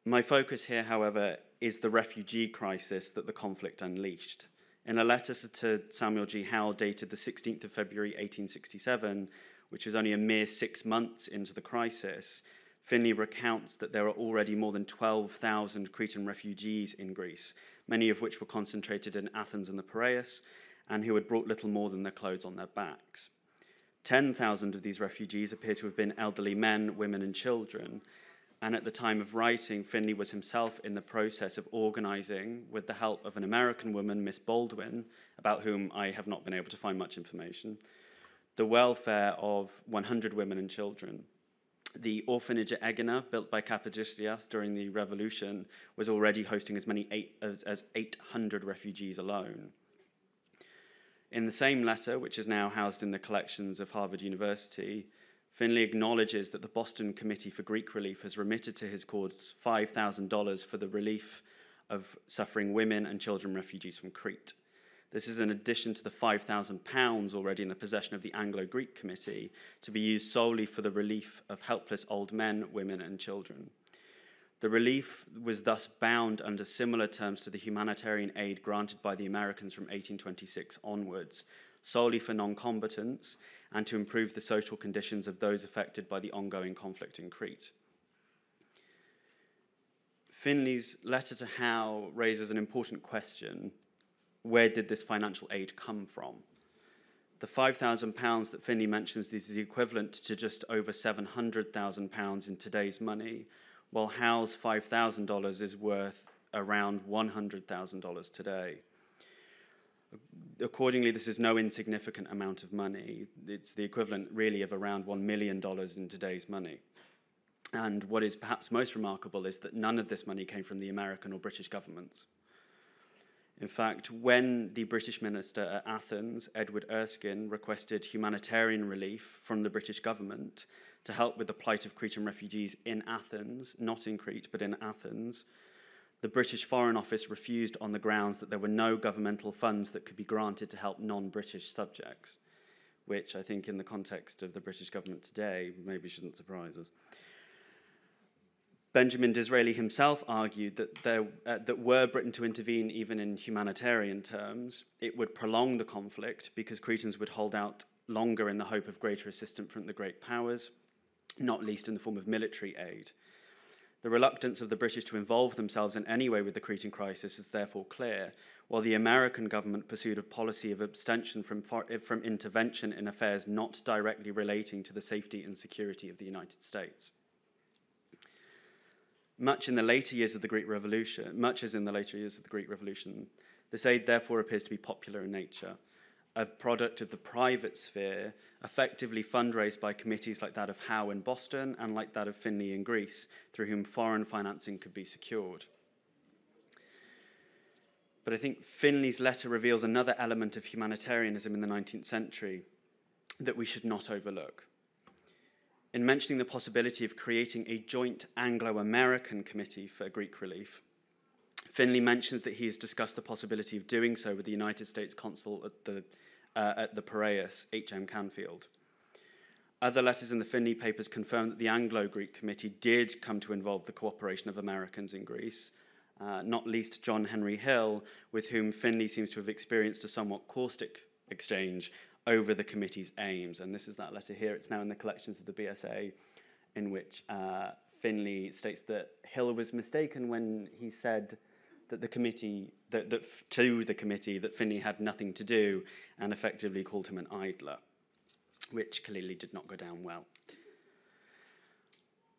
My focus here, however, is the refugee crisis that the conflict unleashed. In a letter to Samuel G. Howe dated the 16th of February 1867, which was only a mere 6 months into the crisis, Finlay recounts that there are already more than 12,000 Cretan refugees in Greece, many of which were concentrated in Athens and the Piraeus, and who had brought little more than their clothes on their backs. 10,000 of these refugees appear to have been elderly men, women, and children, and at the time of writing, Finlay was himself in the process of organizing, with the help of an American woman, Miss Baldwin, about whom I have not been able to find much information, the welfare of 100 women and children. The orphanage at Egina, built by Kapodistrias during the Revolution, was already hosting as many as 800 refugees alone. In the same letter, which is now housed in the collections of Harvard University, Finlay acknowledges that the Boston Committee for Greek Relief has remitted to his cause $5,000 for the relief of suffering women and children refugees from Crete. This is in addition to the £5,000 already in the possession of the Anglo-Greek Committee to be used solely for the relief of helpless old men, women, and children. The relief was thus bound under similar terms to the humanitarian aid granted by the Americans from 1826 onwards, solely for non-combatants and to improve the social conditions of those affected by the ongoing conflict in Crete. Finlay's letter to Howe raises an important question. Where did this financial aid come from? The £5,000 that Finlay mentions is the equivalent to just over £700,000 in today's money, while Howe's $5,000 is worth around $100,000 today. Accordingly, this is no insignificant amount of money. It's the equivalent, really, of around $1 million in today's money. And what is perhaps most remarkable is that none of this money came from the American or British governments. In fact, when the British minister at Athens, Edward Erskine, requested humanitarian relief from the British government to help with the plight of Cretan refugees in Athens, not in Crete, but in Athens, the British Foreign Office refused on the grounds that there were no governmental funds that could be granted to help non-British subjects, which I think in the context of the British government today maybe shouldn't surprise us. Benjamin Disraeli himself argued that were Britain to intervene even in humanitarian terms, it would prolong the conflict because Cretans would hold out longer in the hope of greater assistance from the great powers, not least in the form of military aid. The reluctance of the British to involve themselves in any way with the Cretan crisis is therefore clear, while the American government pursued a policy of abstention from intervention in affairs not directly relating to the safety and security of the United States. Much as in the later years of the Greek Revolution, this aid therefore appears to be popular in nature. a product of the private sphere, effectively fundraised by committees like that of Howe in Boston and like that of Finlay in Greece, through whom foreign financing could be secured. But I think Finlay's letter reveals another element of humanitarianism in the 19th century that we should not overlook. In mentioning the possibility of creating a joint Anglo-American committee for Greek relief, Finlay mentions that he has discussed the possibility of doing so with the United States consul at the Piraeus, H.M. Canfield. Other letters in the Finlay papers confirm that the Anglo-Greek committee did come to involve the cooperation of Americans in Greece, not least John Henry Hill, with whom Finlay seems to have experienced a somewhat caustic exchange over the committee's aims. And this is that letter here. It's now in the collections of the BSA, in which Finlay states that Hill was mistaken when he said that the committee, to the committee, that Finlay had nothing to do, and effectively called him an idler, which clearly did not go down well.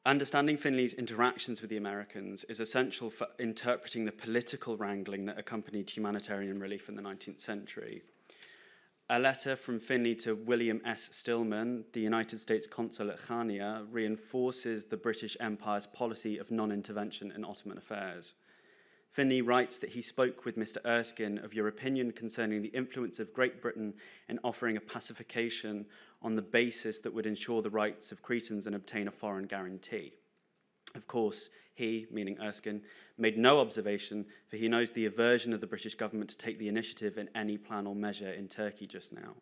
Understanding Finlay's interactions with the Americans is essential for interpreting the political wrangling that accompanied humanitarian relief in the 19th century. A letter from Finlay to William S. Stillman, the United States consul at Chania, reinforces the British Empire's policy of non-intervention in Ottoman affairs. Finlay writes that he spoke with Mr. Erskine of your opinion concerning the influence of Great Britain in offering a pacification on the basis that would ensure the rights of Cretans and obtain a foreign guarantee. Of course, he, meaning Erskine, made no observation, for he knows the aversion of the British government to take the initiative in any plan or measure in Turkey just now.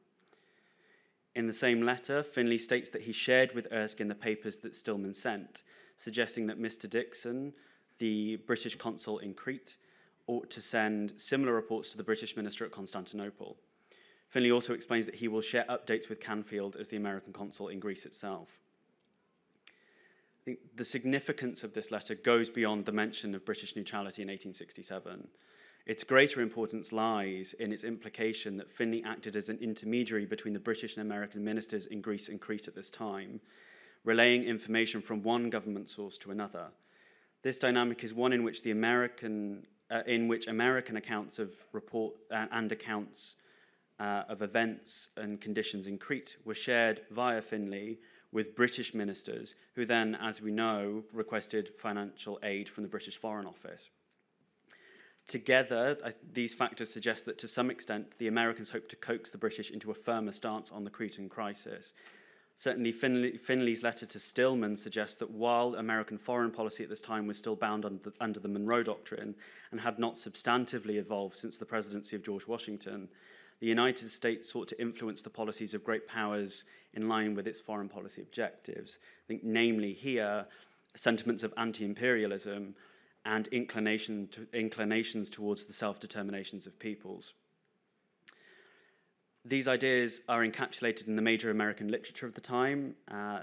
In the same letter, Finlay states that he shared with Erskine the papers that Stillman sent, suggesting that Mr. Dixon, the British consul in Crete, ought to send similar reports to the British minister at Constantinople. Finlay also explains that he will share updates with Canfield as the American consul in Greece itself. I think the significance of this letter goes beyond the mention of British neutrality in 1867. Its greater importance lies in its implication that Finlay acted as an intermediary between the British and American ministers in Greece and Crete at this time, relaying information from one government source to another. This dynamic is one in which American accounts of accounts of events and conditions in Crete were shared via Finlay with British ministers, who then, as we know, requested financial aid from the British Foreign Office. Together, these factors suggest that to some extent the Americans hoped to coax the British into a firmer stance on the Cretan crisis. Certainly, Finlay's letter to Stillman suggests that while American foreign policy at this time was still bound under the Monroe Doctrine and had not substantively evolved since the presidency of George Washington, the United States sought to influence the policies of great powers in line with its foreign policy objectives. I think, namely here, sentiments of anti-imperialism and inclinations towards the self-determinations of peoples. These ideas are encapsulated in the major American literature of the time,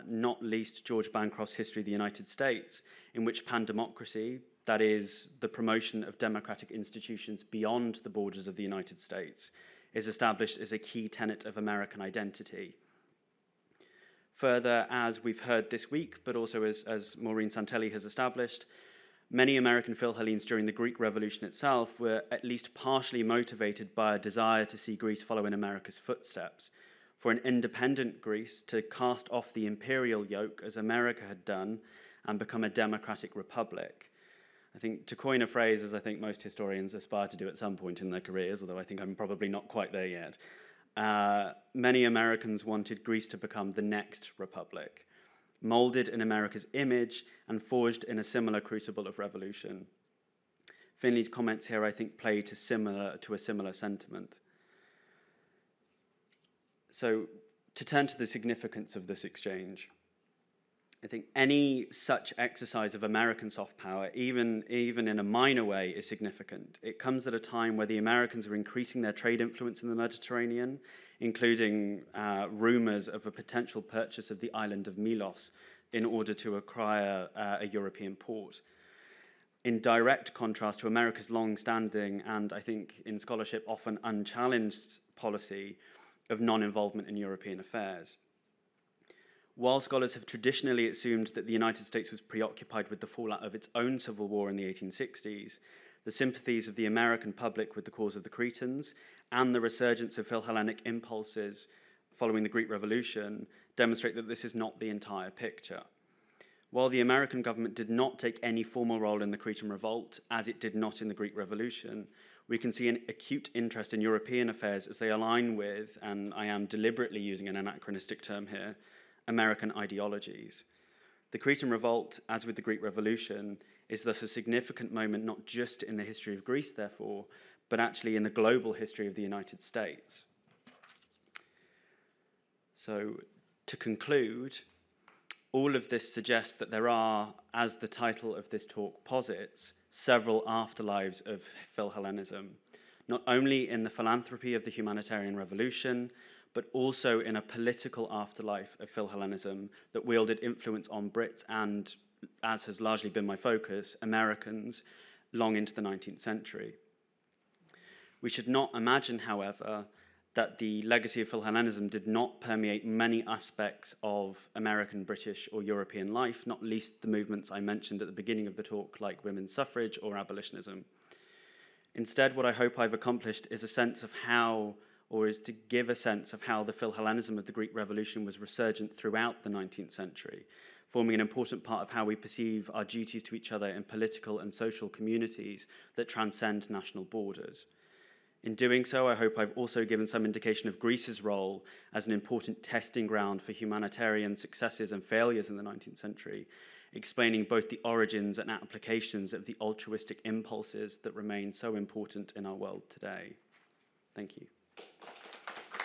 not least George Bancroft's History of the United States, in which pan-democracy, that is, the promotion of democratic institutions beyond the borders of the United States, is established as a key tenet of American identity. Further, as we've heard this week, but also as Maureen Santelli has established, many American Philhellenes during the Greek Revolution itself were at least partially motivated by a desire to see Greece follow in America's footsteps, for an independent Greece to cast off the imperial yoke as America had done and become a democratic republic. I think, to coin a phrase, as I think most historians aspire to do at some point in their careers, although I think I'm probably not quite there yet, many Americans wanted Greece to become the next republic, molded in America's image and forged in a similar crucible of revolution. Finlay's comments here, I think, play to a similar sentiment. So, to turn to the significance of this exchange, I think any such exercise of American soft power, even in a minor way, is significant. It comes at a time where the Americans are increasing their trade influence in the Mediterranean, including rumors of a potential purchase of the island of Milos in order to acquire a European port. In direct contrast to America's long-standing and, I think, in scholarship often unchallenged policy of non-involvement in European affairs. While scholars have traditionally assumed that the United States was preoccupied with the fallout of its own civil war in the 1860s, the sympathies of the American public with the cause of the Cretans and the resurgence of Philhellenic impulses following the Greek Revolution demonstrate that this is not the entire picture. While the American government did not take any formal role in the Cretan Revolt, as it did not in the Greek Revolution, we can see an acute interest in European affairs as they align with, and I am deliberately using an anachronistic term here, American ideologies. The Cretan Revolt, as with the Greek Revolution, is thus a significant moment not just in the history of Greece, therefore, but actually in the global history of the United States. So, to conclude, all of this suggests that there are, as the title of this talk posits, several afterlives of Philhellenism, not only in the philanthropy of the humanitarian revolution, but also in a political afterlife of Philhellenism that wielded influence on Brits and, as has largely been my focus, Americans long into the 19th century. We should not imagine, however, that the legacy of Philhellenism did not permeate many aspects of American, British, or European life, not least the movements I mentioned at the beginning of the talk, like women's suffrage or abolitionism. Instead, what I hope I've accomplished is a sense of how, or is to give a sense of how the Philhellenism of the Greek Revolution was resurgent throughout the 19th century, forming an important part of how we perceive our duties to each other in political and social communities that transcend national borders. In doing so, I hope I've also given some indication of Greece's role as an important testing ground for humanitarian successes and failures in the 19th century, explaining both the origins and applications of the altruistic impulses that remain so important in our world today. Thank you.